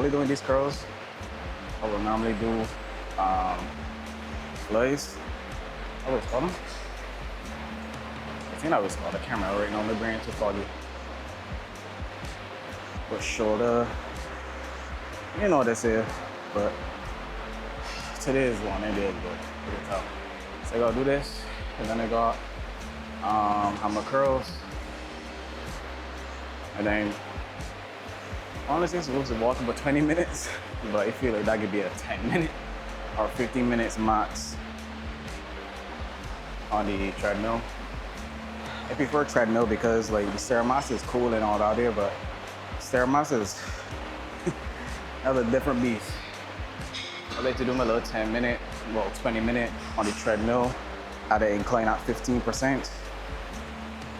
[SPEAKER 1] doing these curls, I will normally do flies. I always call them. I think I was called the camera right now. My brain too foggy. But shoulder, you know what this is. But today is one. It is good. You can tell. So I gotta do this, and then I got hammer curls, and then honestly, it's supposed to walk about 20 minutes, but I feel like that could be a 10-minute or 15 minutes max on the treadmill. I prefer treadmill because like the Stairmaster is cool and all out there, but Stairmaster is that's a different beast. I like to do my little 10-minute, well 20-minute on the treadmill at an incline at 15%.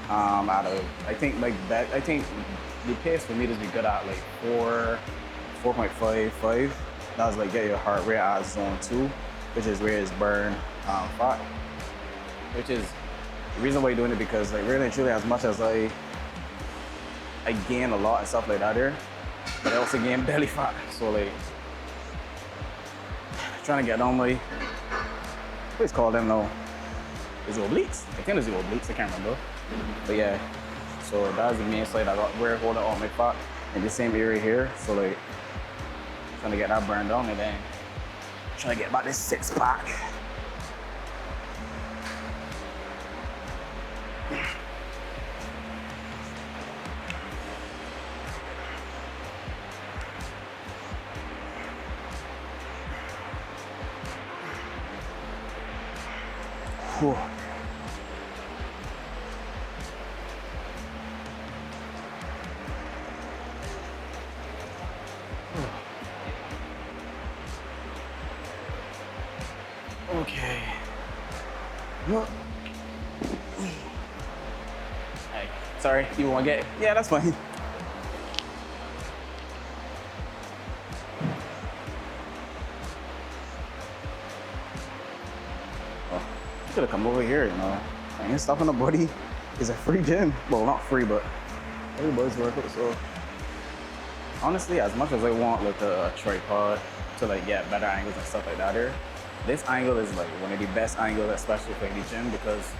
[SPEAKER 1] I think like that. I think the pace for me to be good at like 4.55. That's like get your heart rate at zone 2, which is where it's burn fat. Which is the reason why you're doing it, because like really and truly, as much as I gain a lot and stuff like that there, but I also gain belly fat. So like trying to get on my, what is called them now? Is it obliques? I think it's the obliques, I can't remember. But yeah, so that's the main side I got where I hold all my fat in the same area here. So like trying to get that burned down and then trying to get back this 6-pack. Whew. Okay. Hey, sorry, you want to get it? Yeah, that's fine. Oh, you should have come over here, you know. I ain't stopping nobody. It's a free gym. Well, not free, but everybody's working. So honestly, as much as I want like a tripod to like get better angles and stuff like that here, this angle is like one of the best angles, especially for the gym, because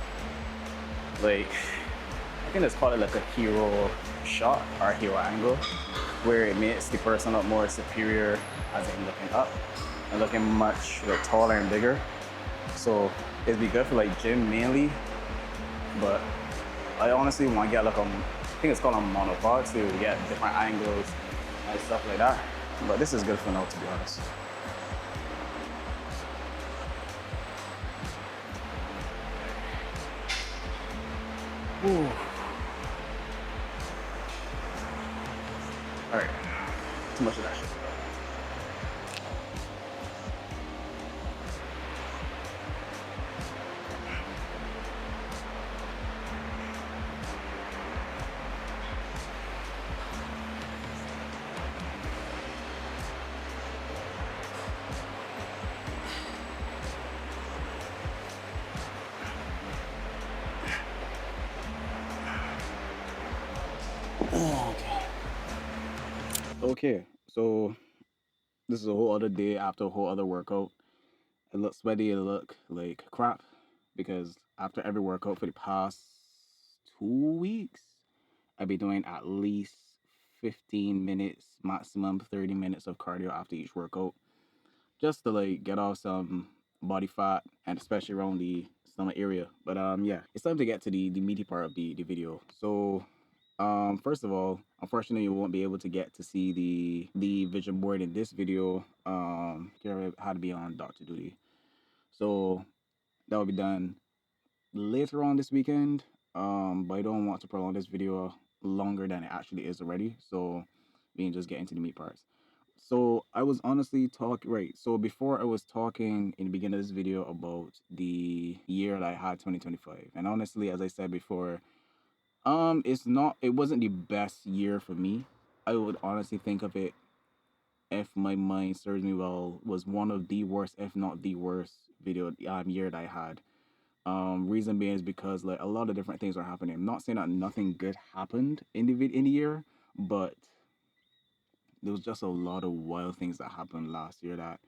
[SPEAKER 1] like I think it's called like a hero shot or hero angle, where it makes the person look more superior as in looking up and looking much like taller and bigger. So it'd be good for like gym mainly, but I honestly want to get like I think it's called a monopod to get different angles and stuff like that. But this is good for now, to be honest. Ooh. All right, too much of that shit. Okay, so this is a whole other day after a whole other workout. It looks sweaty, it look like crap, because after every workout for the past 2 weeks, I've been doing at least 15 minutes, maximum 30 minutes of cardio after each workout, just to like get off some body fat, and especially around the stomach area. But yeah, it's time to get to the meaty part of the video. So first of all, unfortunately, you won't be able to get to see the vision board in this video. Here I had to be on doctor duty, so that will be done later on this weekend. But I don't want to prolong this video longer than it actually is already. So we can just get into the meat parts. So I was honestly talking, right. So before I was talking in the beginning of this video about the year that I had 2025, and honestly, as I said before, it wasn't the best year for me. I would honestly think of it, if my mind serves me well, was one of the worst, if not the worst year that I had. Reason being is because like a lot of different things are happening. I'm not saying that nothing good happened in the year, but there was just a lot of wild things that happened last year that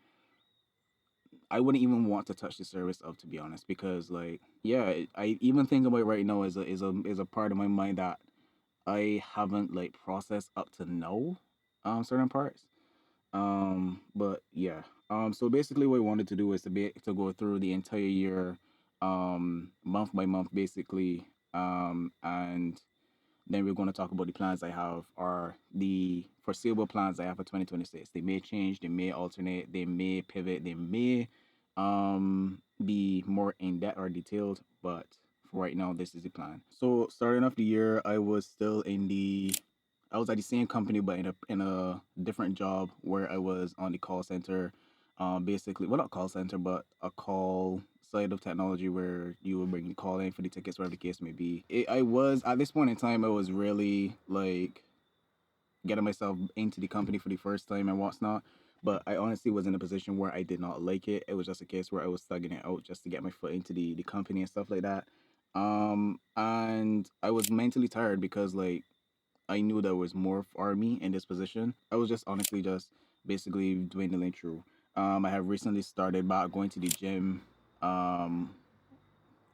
[SPEAKER 1] I wouldn't even want to touch the service of, to be honest, because like yeah, I even think about it right now as a part of my mind that I haven't like processed up to now, certain parts. But yeah. So basically, what I wanted to do is to go through the entire year, month by month, basically, and then we're going to talk about the plans I have, or the foreseeable plans I have for 2026. They may change, they may alternate, they may pivot, they may be more in depth or detailed, but for right now, this is the plan. So starting off the year, I was at the same company but in a different job where I was on the call center. Basically, well, not call center, but a call side of technology where you would bring the call in for the tickets, whatever the case may be. I was at this point in time, I was really like getting myself into the company for the first time and what's not. But I honestly was in a position where I did not like it. It was just a case where I was thugging it out just to get my foot into the company and stuff like that. And I was mentally tired because like I knew there was more for me in this position. I was just honestly just basically dwindling through. I have recently started back going to the gym. Um,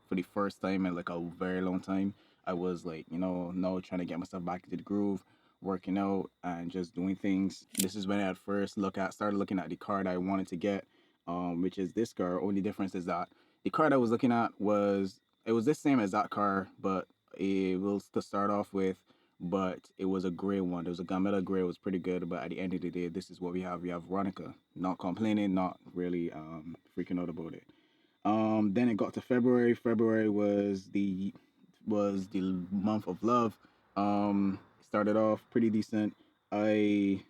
[SPEAKER 1] for the first time in like a very long time. I was like, now trying to get myself back into the groove, working out and just doing things. This is when I at first started looking at the car that I wanted to get, which is this car. Only difference is that the car that I was looking at was the same as that car, but it was to start off with, but it was a gray one. It was a Gamera gray. It was pretty good, but at the end of the day, this is what we have. We have Veronica. Not complaining, not really freaking out about it. Then it got to February. February was the month of love. Started off pretty decent. I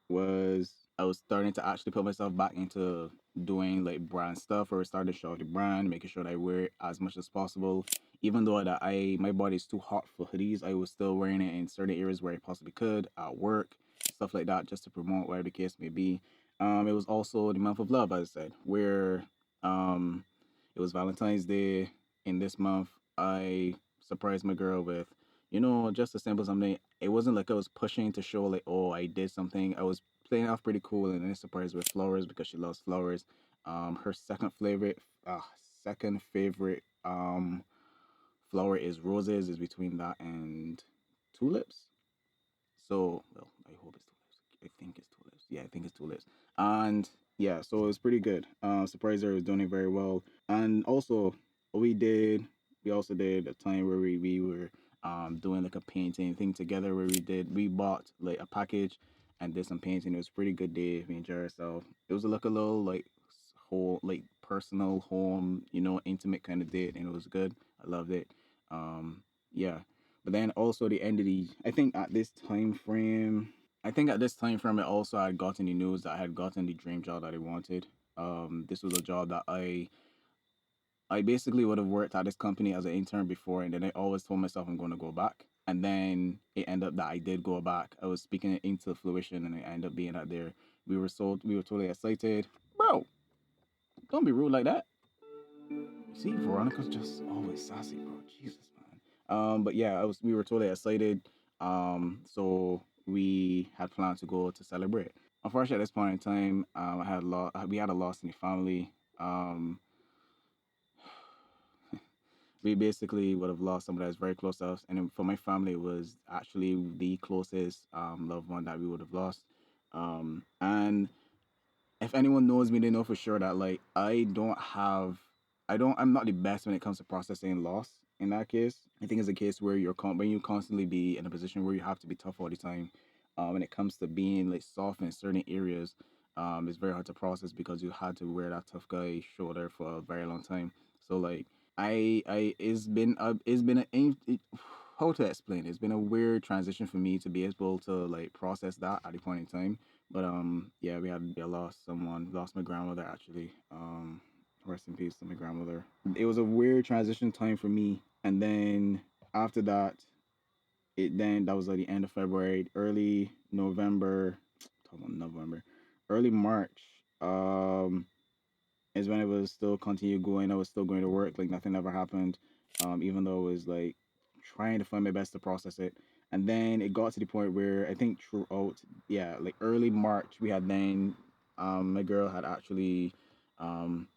[SPEAKER 1] I was starting to actually put myself back into doing like brand stuff, or started to show the brand, making sure that I wear it as much as possible. Even though that my body is too hot for hoodies, I was still wearing it in certain areas where I possibly could, at work, stuff like that, just to promote whatever the case may be. It was also the month of love, as I said, where um it was Valentine's Day in this month. I surprised my girl with, just a simple something. It wasn't like I was pushing to show like, oh, I did something. I was playing off pretty cool, and then surprised with flowers because she loves flowers. Her second favorite flower is roses. Is between that and tulips. So, well, I hope it's tulips. I think it's tulips. Yeah, I think it's tulips. And yeah, so it was pretty good. Surprised her was doing it very well. And also, we did, we also did a time where we were doing like a painting thing together where we bought like a package and did some painting. It was a pretty good day. We enjoyed ourselves. It was like a little like whole like personal home, intimate kind of date, and it was good. I loved it. Yeah. But then also the end of the, I think at this time frame, it also had gotten the news that I had gotten the dream job that I wanted. This was a job that I basically would have worked at this company as an intern before, and then I always told myself I'm going to go back. And then it ended up that I did go back. I was speaking it into fruition, and it ended up being out there. We were totally excited. Bro, don't be rude like that. See, Veronica's just always sassy, bro. Jesus, man. But yeah, we were totally excited. So we had planned to go to celebrate. Unfortunately, at this point in time, we had a loss in the family. Um, we basically would have lost someone that's very close to us, and for my family, it was actually the closest loved one that we would have lost. And if anyone knows me, they know for sure that like I'm not the best when it comes to processing loss. In that case, I think it's a case where when you constantly be in a position where you have to be tough all the time. When it comes to being like soft in certain areas, it's very hard to process because you had to wear that tough guy shoulder for a very long time. So like it's been how to explain it? It's been a weird transition for me to be able to like process that at the point in time. But yeah, I lost my grandmother actually. Rest in peace to my grandmother. It was a weird transition time for me, and then after that, that was like the end of February, early November. Talking about November, early March. Is when it was still continue going. I was still going to work, like nothing ever happened. Even though it was like trying to find my best to process it. And then it got to the point where I think throughout, yeah, like early March, we had then, my girl had actually, um,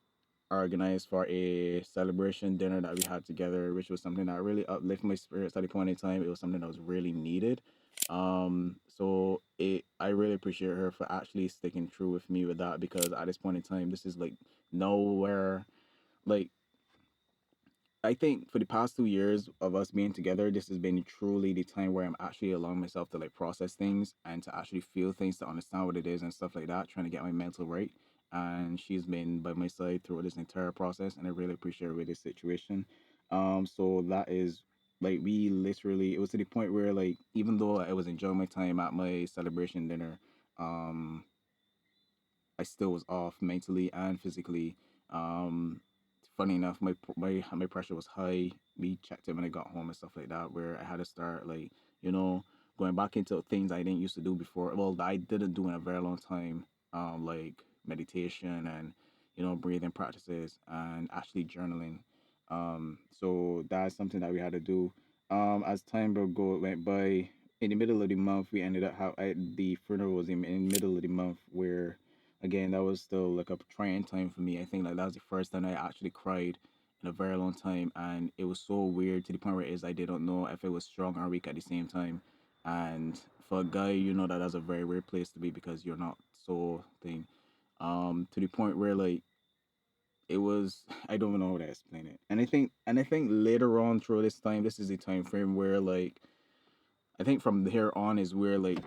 [SPEAKER 1] organized for a celebration dinner that we had together, which was something that really uplifted my spirits at the point in time. It was something that was really needed. So I really appreciate her for actually sticking true with me with that, because at this point in time, this is like nowhere, like, I think for the past 2 years of us being together, this has been truly the time where I'm actually allowing myself to like process things and to actually feel things, to understand what it is and stuff like that, trying to get my mental right. And she's been by my side through this entire process, and I really appreciate her with this situation. So that is like, we literally, it was to the point where, like, even though I was enjoying my time at my celebration dinner, um, I still was off mentally and physically. Um, Funny enough, my pressure was high. We checked it when I got home and stuff like that, where I had to start, like, you know going back into things I didn't used to do before. Well, that I didn't do in a very long time. Like meditation and, breathing practices and actually journaling. So that's something that we had to do. As time went by, in the middle of the month, we ended up how the funeral was in the middle of the month, where again, that was still like a trying time for me. I think like that was the first time I actually cried in a very long time, and it was so weird to the point where it is I didn't know if it was strong or weak at the same time. And for a guy, that's a very weird place to be, because you're not so thing. To the point where, like, it was, I don't even know how to explain it. And I think later on through this time, this is the time frame where, like, I think from here on is where, like,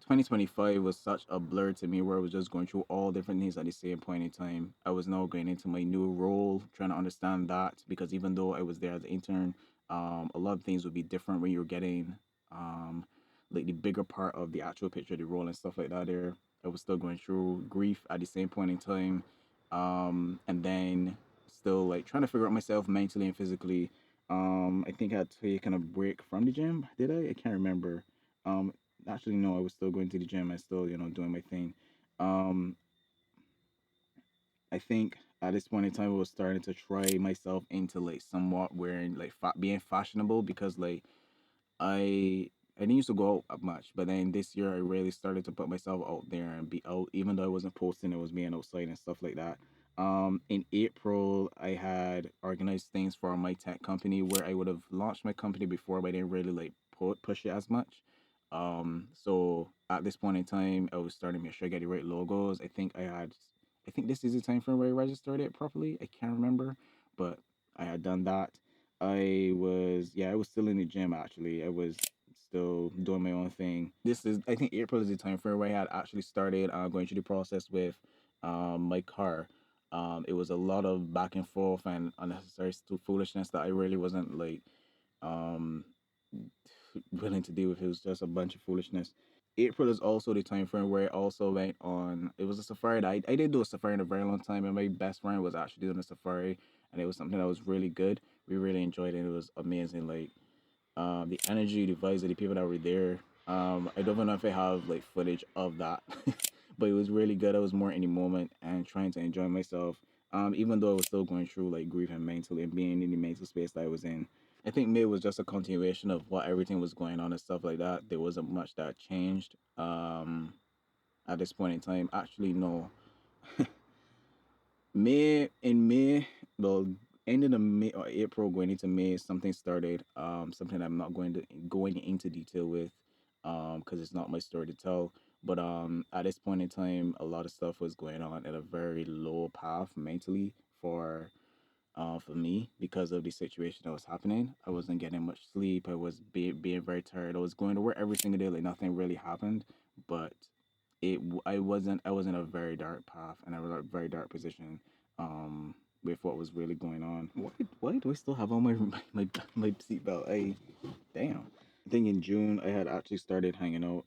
[SPEAKER 1] 2025 was such a blur to me, where I was just going through all different things at the same point in time. I was now going into my new role, trying to understand that, because even though I was there as an intern, a lot of things would be different when you're getting, um, like, the bigger part of the actual picture, the role and stuff like that. There, I was still going through grief at the same point in time, and then still like trying to figure out myself mentally and physically. I think I had taken a break from the gym. Did I? I can't remember. Um, Actually, no, I was still going to the gym and still, doing my thing. Um, I think at this point in time, I was starting to try myself into like somewhat wearing like being fashionable, because like I didn't used to go out much, but then this year I really started to put myself out there and be out, even though I wasn't posting. It was being outside and stuff like that. In April, I had organized things for my tech company, where I would have launched my company before, but I didn't really like push it as much. So at this point in time, I was starting to make sure I get the right logos. I think this is the time frame where I registered it properly. I can't remember, but I had done that. I was still in the gym actually. I was still doing my own thing. I think April is the time frame where I had actually started going through the process with my car. It was a lot of back and forth and unnecessary foolishness that I really wasn't like um willing to deal with. It was just a bunch of foolishness. April is also the time frame where I also went on. It was a safari. I did do a safari in a very long time, and my best friend was actually doing a safari, and it was something that was really good. We really enjoyed it. It was amazing. Like, the energy, the vibes of the people that were there. I don't know if I have like footage of that, but it was really good. I was more in the moment and trying to enjoy myself. Even though I was still going through like grief and mentally and being in the mental space that I was in. I think May was just a continuation of what everything was going on and stuff like that. There wasn't much that changed. At this point in time, actually, no. May, well, ending of May or April, going into May, something started. Something I'm not going into detail with, because it's not my story to tell. But at this point in time, a lot of stuff was going on at a very low path mentally for me, because of the situation that was happening. I wasn't getting much sleep. I was being very tired. I was going to work every single day like nothing really happened, but I was in a very dark path and a very dark position, with what was really going on. Why do I still have on my my seatbelt? Damn. I think in June I had actually started hanging out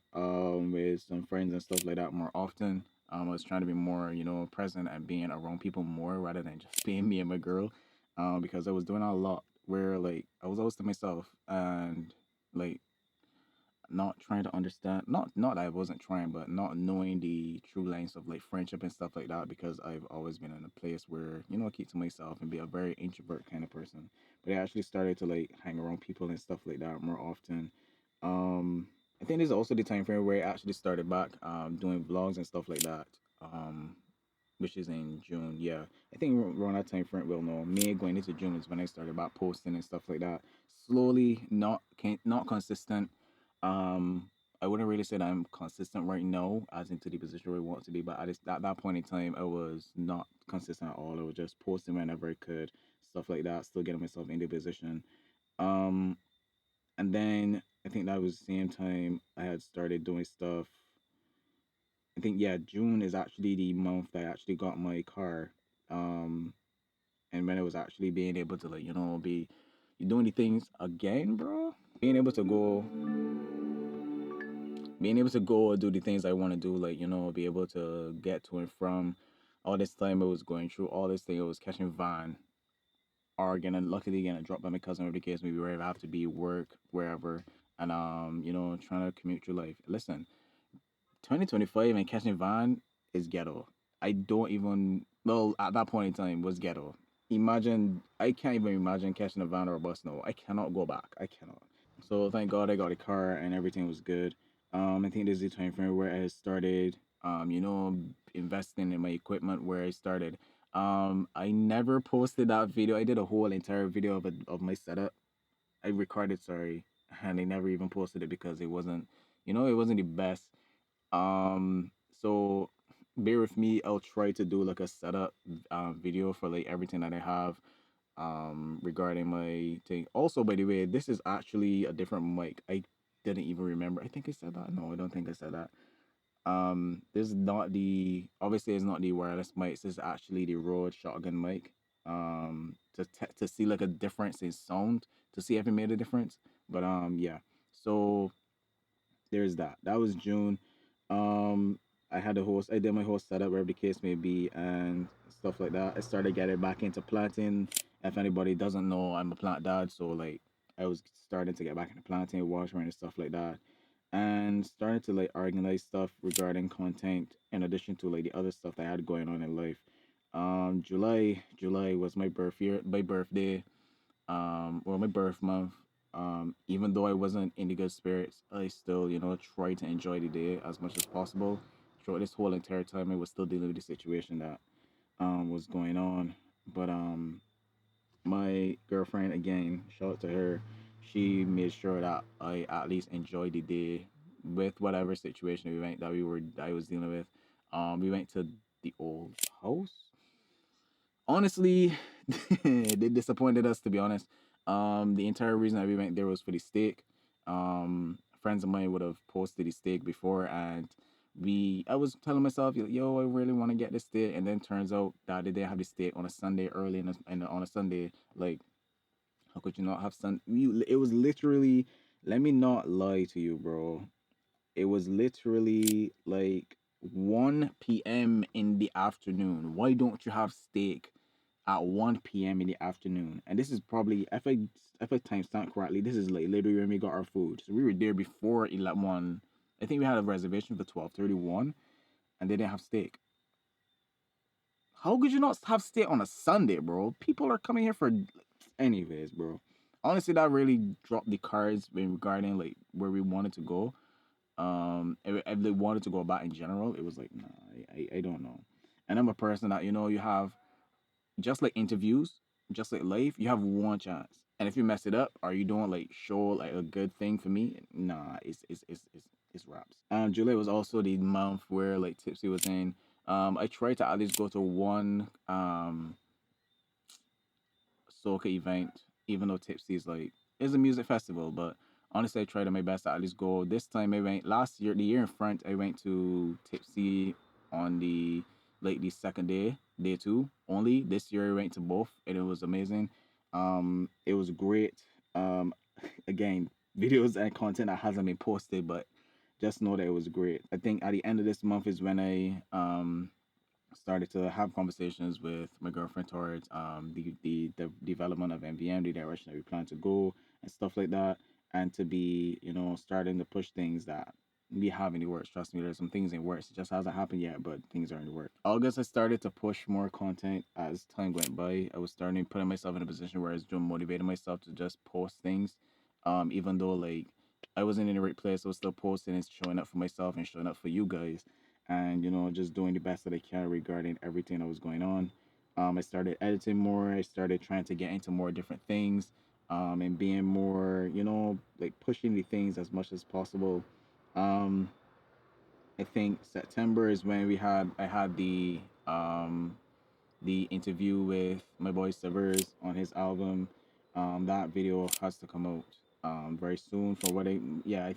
[SPEAKER 1] with some friends and stuff like that more often. I was trying to be more, present and being around people more, rather than just being me and my girl. Because I was doing a lot where like I was always to myself, and like not trying to understand, not that I wasn't trying, but not knowing the true lengths of like friendship and stuff like that, because I've always been in a place where, I keep to myself and be a very introvert kind of person. But I actually started to like hang around people and stuff like that more often. um I think this is also the time frame where I actually started back doing vlogs and stuff like that. um which is in June. Yeah, I think around that time frame, well, no, May going into June is when I started about posting and stuff like that. Slowly, not consistent. Um, I wouldn't really say that I'm consistent right now, as into the position where I want to be. But at that point in time, I was not consistent at all. I was just posting whenever I could, stuff like that. Still getting myself in the position. Um, and then I think that was the same time I had started doing stuff. I think, yeah, June is actually the month that I actually got my car. Um, and when I was actually being able to, like, be doing the things again, bro. Being able to go do the things I want to do, like, be able to get to and from. All this time I was going through all this thing, I was catching van, or getting luckily getting dropped by my cousin, or the case maybe wherever I have to be, work, wherever, and trying to commute through life. Listen, 2025 and catching van is ghetto. I don't even, well, at that point in time was ghetto. Imagine, I can't even imagine catching a van or a bus. No, I cannot go back. I cannot. So thank God I got a car and everything was good. I think this is the time frame where I started, investing in my equipment, where I started. I never posted that video. I did a whole entire video of my setup. I recorded, sorry, and I never even posted it because it wasn't, it wasn't the best. So bear with me. I'll try to do like a setup video for like everything that I have regarding my thing. Also, by the way, this is actually a different mic. I didn't even remember. I think I said that. No, I don't think I said that. This is not the, obviously it's not the wireless mic. This is actually the Rode shotgun mic. To see like a difference in sound, to see if it made a difference. But yeah. So there's that. That was June. Um, I had a host. I did my host setup, wherever the case may be, and stuff like that. I started getting back into planting. If anybody doesn't know, I'm a plant dad, so like I was starting to get back into planting, watering, and stuff like that, and starting to like organize stuff regarding content, in addition to like the other stuff that I had going on in life. July was my birthday, or my birth month. Even though I wasn't in the good spirits, I still, tried to enjoy the day as much as possible. Throughout this whole entire time, I was still dealing with the situation that was going on. But my girlfriend, again, shout out to her. She made sure that I at least enjoyed the day with whatever situation I was dealing with. We went to the old house. Honestly, they disappointed us, to be honest. The entire reason that we went there was for the steak. Friends of mine would have posted the steak before, and I was telling myself, yo, I really want to get this steak, and then turns out that they didn't have the steak on a Sunday early on a Sunday. Like, how could you not have It was literally, let me not lie to you, bro. It was literally like 1 p.m. in the afternoon. Why don't you have steak at 1 p.m. in the afternoon? And this is probably, if I timestamp correctly, this is like literally when we got our food. So we were there before 11. I think we had a reservation for 12:31, and they didn't have steak. How could you not have steak on a Sunday, bro? People are coming here for, anyways, bro. Honestly, that really dropped the cards in regarding like where we wanted to go. If they wanted to go about in general, it was like, nah, I don't know. And I'm a person that, you have, just like interviews, just like life, you have one chance. And if you mess it up, or you don't like show like a good thing for me, nah, it's wraps. July was also the month where like Tipsy was in. I tried to at least go to one soca event, even though Tipsy is like, it's a music festival, but honestly, I tried my best to at least go. This time I went last year, the year in front, I went to Tipsy on the second day, day two only. This year I went to both, and it was amazing. It was great. Um, again, videos and content that hasn't been posted, but just know that it was great. I think at the end of this month is when I started to have conversations with my girlfriend towards the development of MVM, the direction that we plan to go, and stuff like that. and to be, starting to push things that we have in the works. Trust me, there's some things in works. It just hasn't happened yet, but things are in the works. August, I started to push more content as time went by. I was starting putting myself in a position where I was doing motivating myself to just post things. Even though like I wasn't in the right place, I was still posting and showing up for myself and showing up for you guys, and just doing the best that I can regarding everything that was going on. I started editing more. I started trying to get into more different things, and being more, like pushing the things as much as possible. Um, I think September is when I had the interview with my boy Severs on his album. That video has to come out very soon. For what I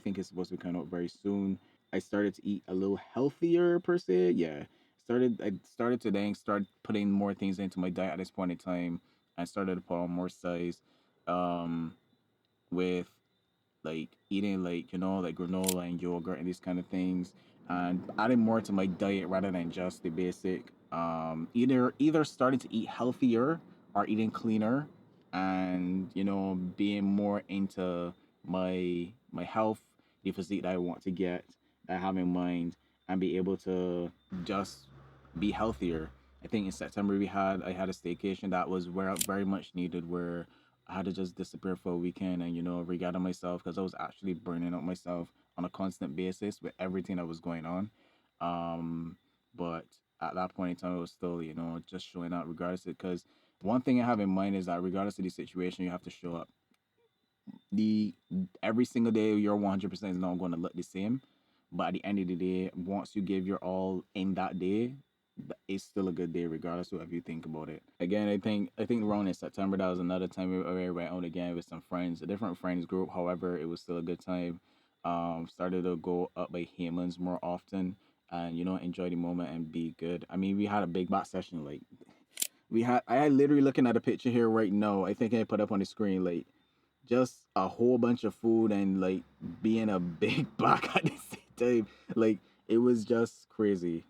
[SPEAKER 1] think it's supposed to come out very soon. I started to eat a little healthier per se. Yeah, I started to then start putting more things into my diet at this point in time. I started to put on more size, um, with like eating like like granola and yogurt and these kind of things, and adding more to my diet rather than just the basic. Either starting to eat healthier or eating cleaner, and being more into my health, the physique that I want to get, that I have in mind, and be able to just be healthier. I think in September I had a staycation that was very much needed, where I had to just disappear for a weekend and regather myself, because I was actually burning out myself on a constant basis with everything that was going on. Um, but at that point in time, it was still just showing up regardless. Because one thing I have in mind is that regardless of the situation, you have to show up. The Every single day, your 100% is not going to look the same, but at the end of the day, once you give your all in that day, it's still a good day regardless of what you think about it. Again, I think around in September, that was another time we went out again with some friends, a different friends group. However, it was still a good time. Started to go up by Haman's more often, and enjoy the moment and be good. I mean, we had a big back session. Like, I literally looking at a picture here right now. I think I put up on the screen, like, just a whole bunch of food and like being a big back at the same time. Like, it was just crazy.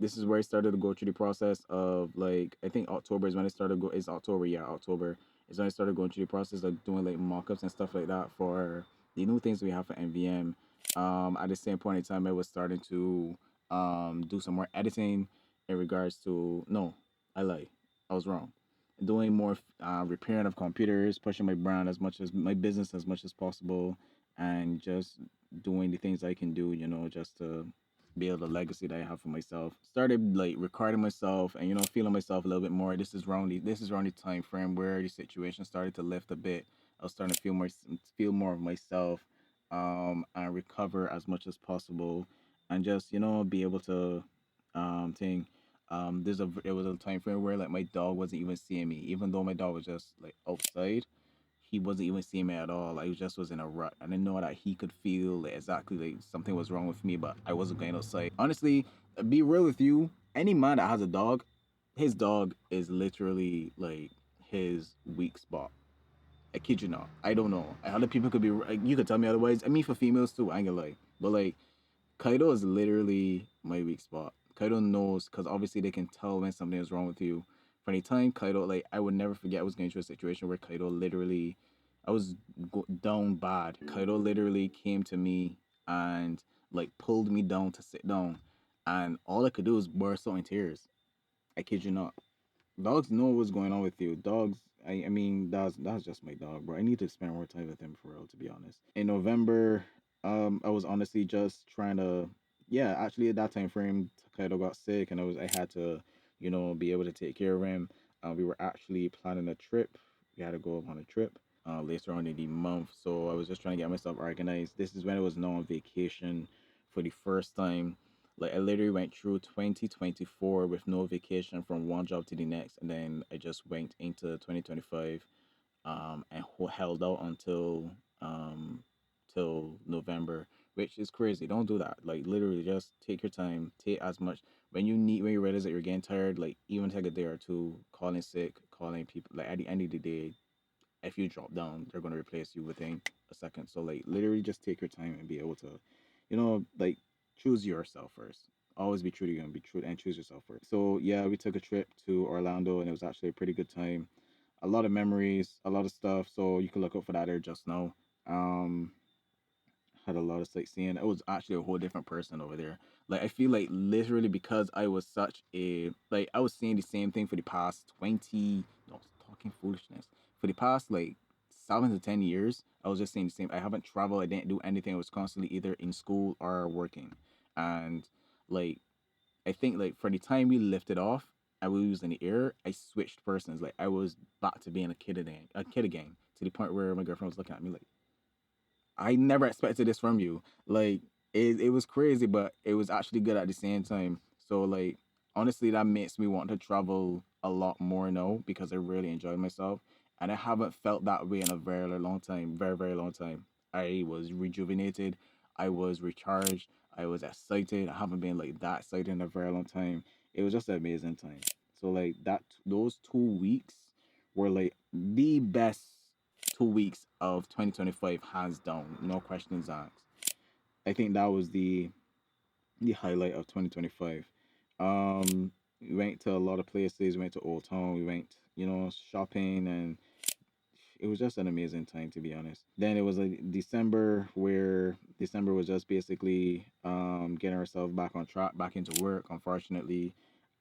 [SPEAKER 1] This is where I started to go through the process of, like, I think October is when I started go is October, yeah, October is when I started going through the process of doing like mock-ups and stuff like that for the new things we have for NVM. At the same point in time, I was starting to do some more editing in regards to, no, I lie. I was wrong. Doing more repairing of computers, pushing my brand as much as my business as much as possible, and just doing the things I can do, just to build a legacy that I have for myself. Started like recording myself and feeling myself a little bit more. This is around the time frame where the situation started to lift a bit. I was starting to feel more of myself, and recover as much as possible, and just be able to think. There was a time frame where like my dog wasn't even seeing me, even though my dog was just like outside. He wasn't even seeing me at all. Like, he just was in a rut. I didn't know that he could feel like, exactly like something was wrong with me, but I wasn't going outside. Honestly, be real with you. Any man that has a dog, his dog is literally like his weak spot. I kid you not. I don't know. Other people could be. Like, you could tell me otherwise. I mean, for females too. I ain't gonna lie. But like, Kaido is literally my weak spot. Kaido knows, because obviously they can tell when something is wrong with you. For any time, Kaido, like, I would never forget I was going through a situation where Kaido literally, I was down bad. Kaido literally came to me and like pulled me down to sit down, and all I could do was burst out in tears. I kid you not. Dogs know what's going on with you. Dogs, I mean, that's just my dog, bro. I need to spend more time with him for real, to be honest. In November, I was honestly just trying to, yeah, actually at that time frame, Kaido got sick, and I had to, be able to take care of him. We were actually planning a trip. We had to go on a trip later on in the month, so I was just trying to get myself organized. This is when I was now on vacation for the first time. Like, I literally went through 2024 with no vacation from one job to the next, and then I just went into 2025, and held out until till November, which is crazy. Don't do that. Like, literally, just take your time. Take as much when you realize that you're getting tired. Like, even take a day or two, calling sick, calling people. Like, at the end of the day, if you drop down, they're gonna replace you within a second. So like, literally just take your time and be able to, like, choose yourself first. Always be true to you and be true and choose yourself first. So yeah, we took a trip to Orlando, and it was actually a pretty good time. A lot of memories, a lot of stuff. So you can look out for that there just now. Um, had a lot of sightseeing. I was actually a whole different person over there. Like I feel like literally because I was such a like I was saying the same thing for the past 20 no talking foolishness. For the past like 7 to 10 years, I was just saying the same. I haven't traveled, I didn't do anything. I was constantly either in school or working. And like I think like for the time we lifted off and we was in the air, I switched persons. Like I was back to being a kid again, to the point where my girlfriend was looking at me like I never expected this from you. Like it was crazy, but it was actually good at the same time. So like honestly, that makes me want to travel a lot more now because I really enjoyed myself, and I haven't felt that way in a very long time, very very long time. I was rejuvenated, I was recharged, I was excited. I haven't been like that excited in a very long time. It was just an amazing time. So like those 2 weeks were like the best 2 weeks of 2025, hands down, no questions asked. I think that was the highlight of 2025. We went to a lot of places. We went to Old Town. We went, shopping, and it was just an amazing time, to be honest. Then it was like December, where December was just basically getting ourselves back on track, back into work. Unfortunately,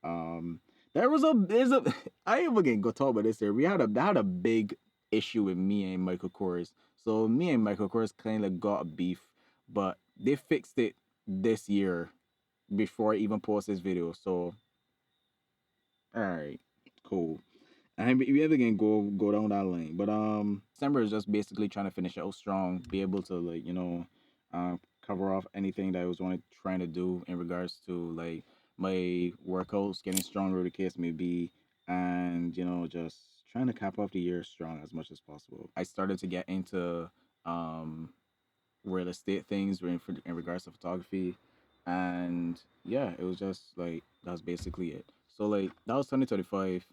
[SPEAKER 1] um, there's a I even can go talk about this here. We had a big issue with me and Michael Kors. So me and Michael Kors kind of got a beef, but they fixed it this year before I even post this video. So all right, cool. And we ever can go down that lane. But December is just basically trying to finish out strong, be able to like, cover off anything that I was trying to do in regards to like my workouts, getting stronger, the case may be, and just trying to cap off the year strong as much as possible. I started to get into um real estate things in regards to photography, and yeah, it was just like that's basically it. So like that was 2025,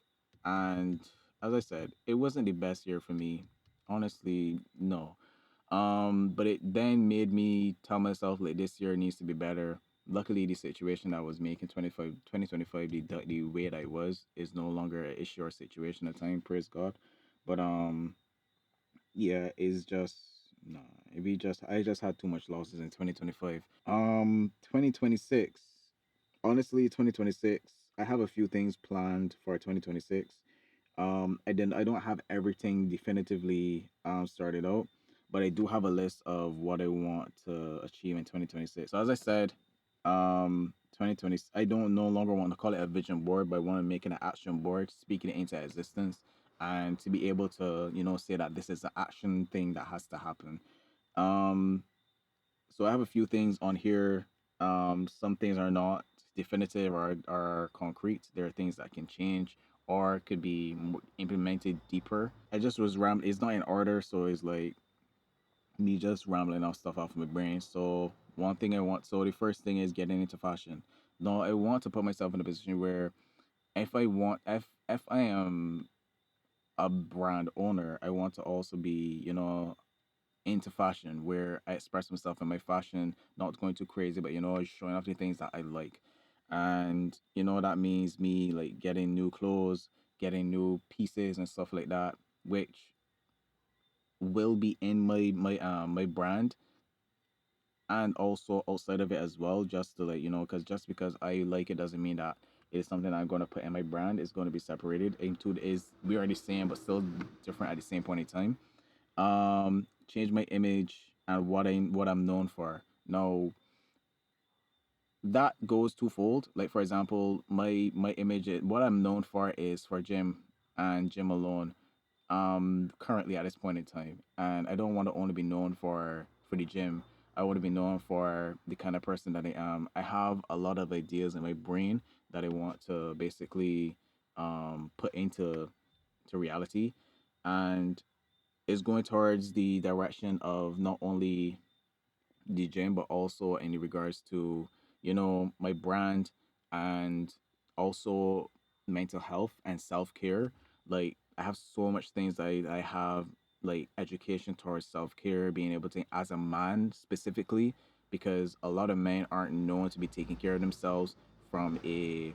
[SPEAKER 1] and as I said, it wasn't the best year for me, honestly. No. But it then made me tell myself like this year needs to be better. Luckily, the situation I was making 2025, the way that it was is no longer an issue or situation at time, praise God. But yeah, it's just nah. I just had too much losses in 2025. 2026. Honestly, 2026. I have a few things planned for 2026. I don't have everything definitively started out, but I do have a list of what I want to achieve in 2026. So as I said, 2020. I don't no longer want to call it a vision board, but I want to make it an action board, speaking it into existence, and to be able to say that this is an action thing that has to happen. Um, so I have a few things on here. Some things are not definitive or are concrete. There are things that can change or could be implemented deeper. I just was rambling. It's not in order, so it's like me just rambling off stuff off my brain. So one thing I want. So the first thing is getting into fashion. No, I want to put myself in a position where if I am a brand owner, I want to also be into fashion where I express myself in my fashion, not going too crazy, but showing off the things that I like. And that means me like getting new clothes, getting new pieces and stuff like that, which will be in my brand and also outside of it as well, just to like, because just because I like it doesn't mean that it's something I'm going to put in my brand. It's going to be separated into is we are the same but still different at the same point in time. Change my image and what I'm known for. Now that goes twofold. Like for example, my image, what I'm known for is for gym and gym alone. Currently at this point in time, and I don't want to only be known for the gym. I want to be known for the kind of person that I am. I have a lot of ideas in my brain that I want to basically put into reality, and is going towards the direction of not only the gym but also in regards to my brand, and also mental health and self-care. Like I have so much things I have, like education towards self-care, being able to as a man specifically, because a lot of men aren't known to be taking care of themselves from a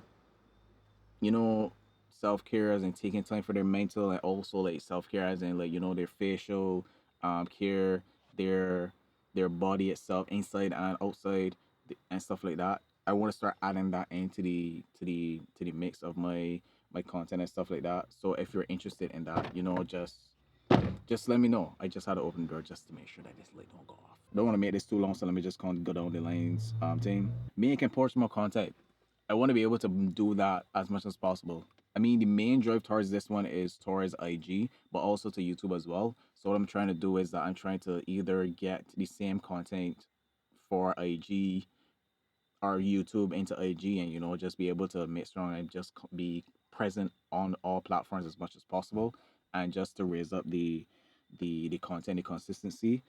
[SPEAKER 1] you know, self care as in taking time for their mental, and also like self care as in like their facial care, their their body itself, inside and outside, and stuff like that. I want to start adding that into the mix of my content and stuff like that. So if you're interested in that, just let me know. I just had to open the door just to make sure that this light don't go off. Don't want to make this too long, so let me just go down the lines. Thing. Me and can post more content. I want to be able to do that as much as possible. I mean, the main drive towards this one is towards IG, but also to YouTube as well. So what I'm trying to do is that I'm trying to either get the same content for IG or YouTube into IG, and just be able to make strong and just be present on all platforms as much as possible, and just to raise up the content, the consistency.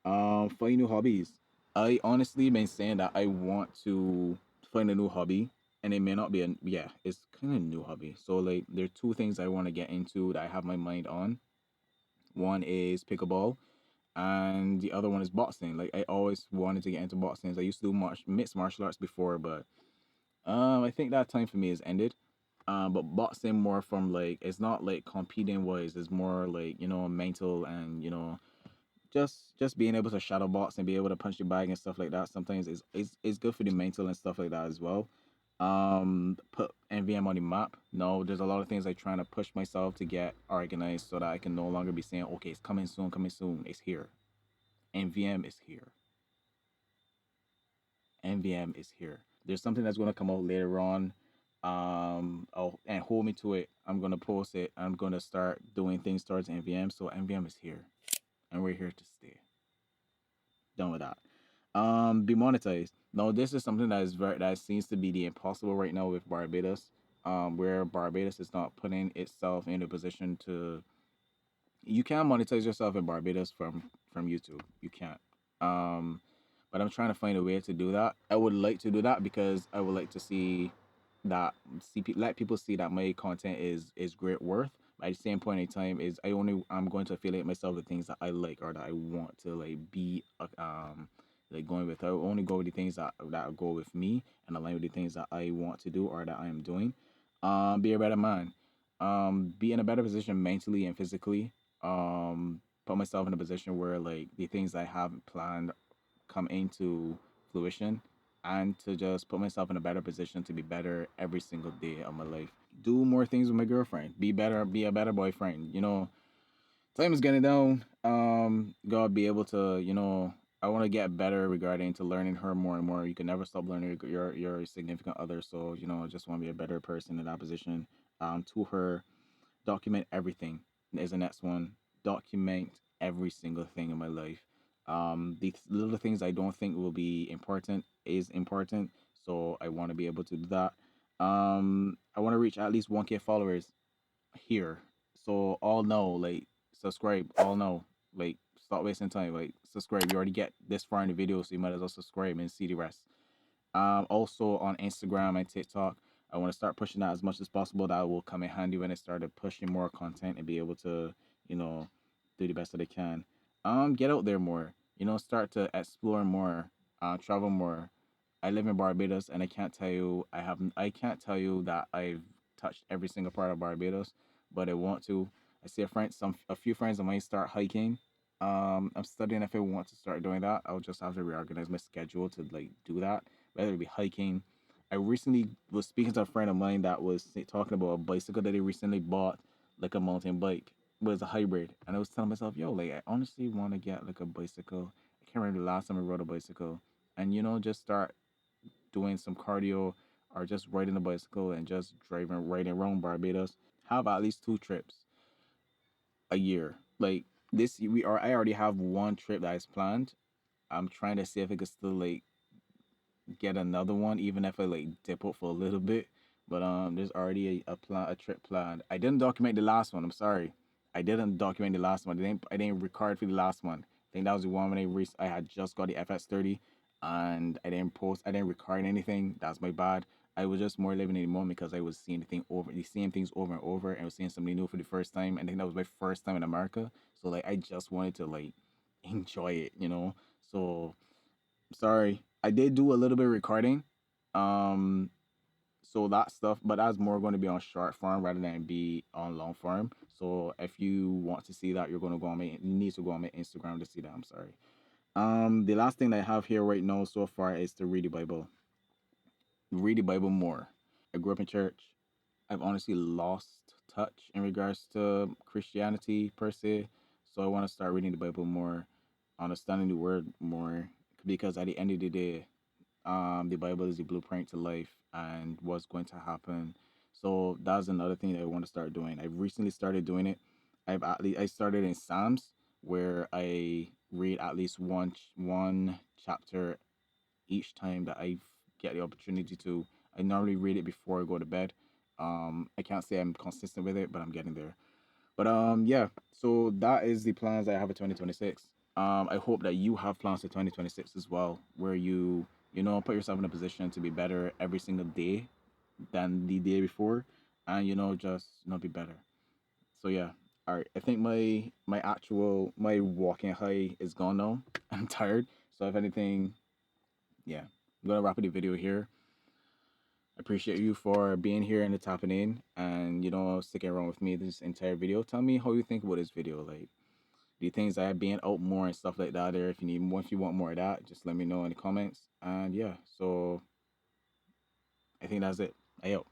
[SPEAKER 1] Find new hobbies. I honestly been saying that I want to find a new hobby, and it may not be yeah, it's kind of a new hobby. So like, there are two things I want to get into that I have my mind on. One is pickleball, and the other one is boxing. Like, I always wanted to get into boxing. I used to do mixed martial arts before, but I think that time for me has ended. But boxing more from like, it's not like competing wise. It's more like, mental, and just being able to shadow box and be able to punch your bag and stuff like that. Sometimes is good for the mental and stuff like that as well. Put NVM on the map. No, there's a lot of things I trying to push myself to get organized so that I can no longer be saying, okay, it's coming soon, coming soon. It's here. NVM is here. NVM is here. There's something that's gonna come out later on. Oh, and hold me to it. I'm gonna post it. I'm gonna start doing things towards NVM. So NVM is here, and we're here to stay. Done with that. Be monetized. Now, this is something that seems to be the impossible right now with Barbados. Where Barbados is not putting itself in a position to. You can monetize yourself in Barbados from YouTube. You can't. Um, but I'm trying to find a way to do that. I would like to do that because I would like to see that let people see that my content is great worth. But at the same point in time, is I'm going to affiliate myself with things that I like or that I want to like be like going with. I only go with the things that go with me and align with the things that I want to do or that I am doing. Be a better man. Be in a better position mentally and physically. Put myself in a position where like the things I have planned come into fruition, and to just put myself in a better position to be better every single day of my life. Do more things with my girlfriend. Be better. Be a better boyfriend. Time is getting down. Gotta be able to. I want to get better regarding to learning her more and more. You can never stop learning your significant other. So I just want to be a better person in that position. To her, document everything is the next one. Document every single thing in my life. The little things I don't think will be important is important. So I want to be able to do that. I want to reach at least 1K followers here. So all know, like, subscribe. All know, like, stop wasting time. Like, subscribe. You already get this far in the video, so you might as well subscribe and see the rest. Also on Instagram and TikTok, I want to start pushing that as much as possible. That will come in handy when I started pushing more content and be able to, you know, do the best that I can. Get out there more. Start to explore more, travel more. I live in Barbados, and I can't tell you that I've touched every single part of Barbados, but I want to. I see a few friends of mine start hiking. I'm studying if I want to start doing that. I'll just have to reorganize my schedule to like do that, whether it be hiking. I recently was speaking to a friend of mine that was talking about a bicycle that he recently bought, like a mountain bike. It was a hybrid, and I was telling myself, yo, like, I honestly want to get like a bicycle. I can't remember the last time I rode a bicycle, and just start doing some cardio, or just riding a bicycle and just riding around Barbados. Have at least 2 trips a year. Like, I already have one trip that is planned. I'm trying to see if I could still like get another one, even if I like dip out for a little bit. But there's already a trip planned. I didn't document the last one. I'm sorry, I didn't document the last one. I didn't record for the last one. I think that was the one when I had just got the FX30, and I didn't post. I didn't record anything. That's my bad. I was just more living in the moment because I was seeing the same things over and over, and I was seeing something new for the first time. And I think that was my first time in America. So like, I just wanted to like enjoy it. So sorry, I did do a little bit of recording. Um, so that stuff, but that's more going to be on short form rather than be on long form. So if you want to see that, you're going to go on my, you need to go on my Instagram to see that. I'm sorry. The last thing that I have here right now so far is to read the Bible. Read the Bible more. I grew up in church. I've honestly lost touch in regards to Christianity per se. So I want to start reading the Bible more, understanding the word more, because at the end of the day, the Bible is the blueprint to life and what's going to happen. So that's another thing that I want to start doing. I've recently started doing it. I started in Psalms where I read at least one chapter each time that I get the opportunity to. I normally read it before I go to bed. I can't say I'm consistent with it, but I'm getting there. But yeah. So that is the plans I have for 2026. I hope that you have plans for 2026 as well, where you put yourself in a position to be better every single day than the day before, and just be better. So yeah. All right. I think my walking high is gone now. I'm tired. So if anything, yeah, I'm gonna wrap up the video here. I appreciate you for being here and tapping in and sticking around with me this entire video. Tell me how you think about this video. Like the things that are being out more and stuff like that. There, if you need more, if you want more of that, just let me know in the comments. And yeah, so I think that's it. I out.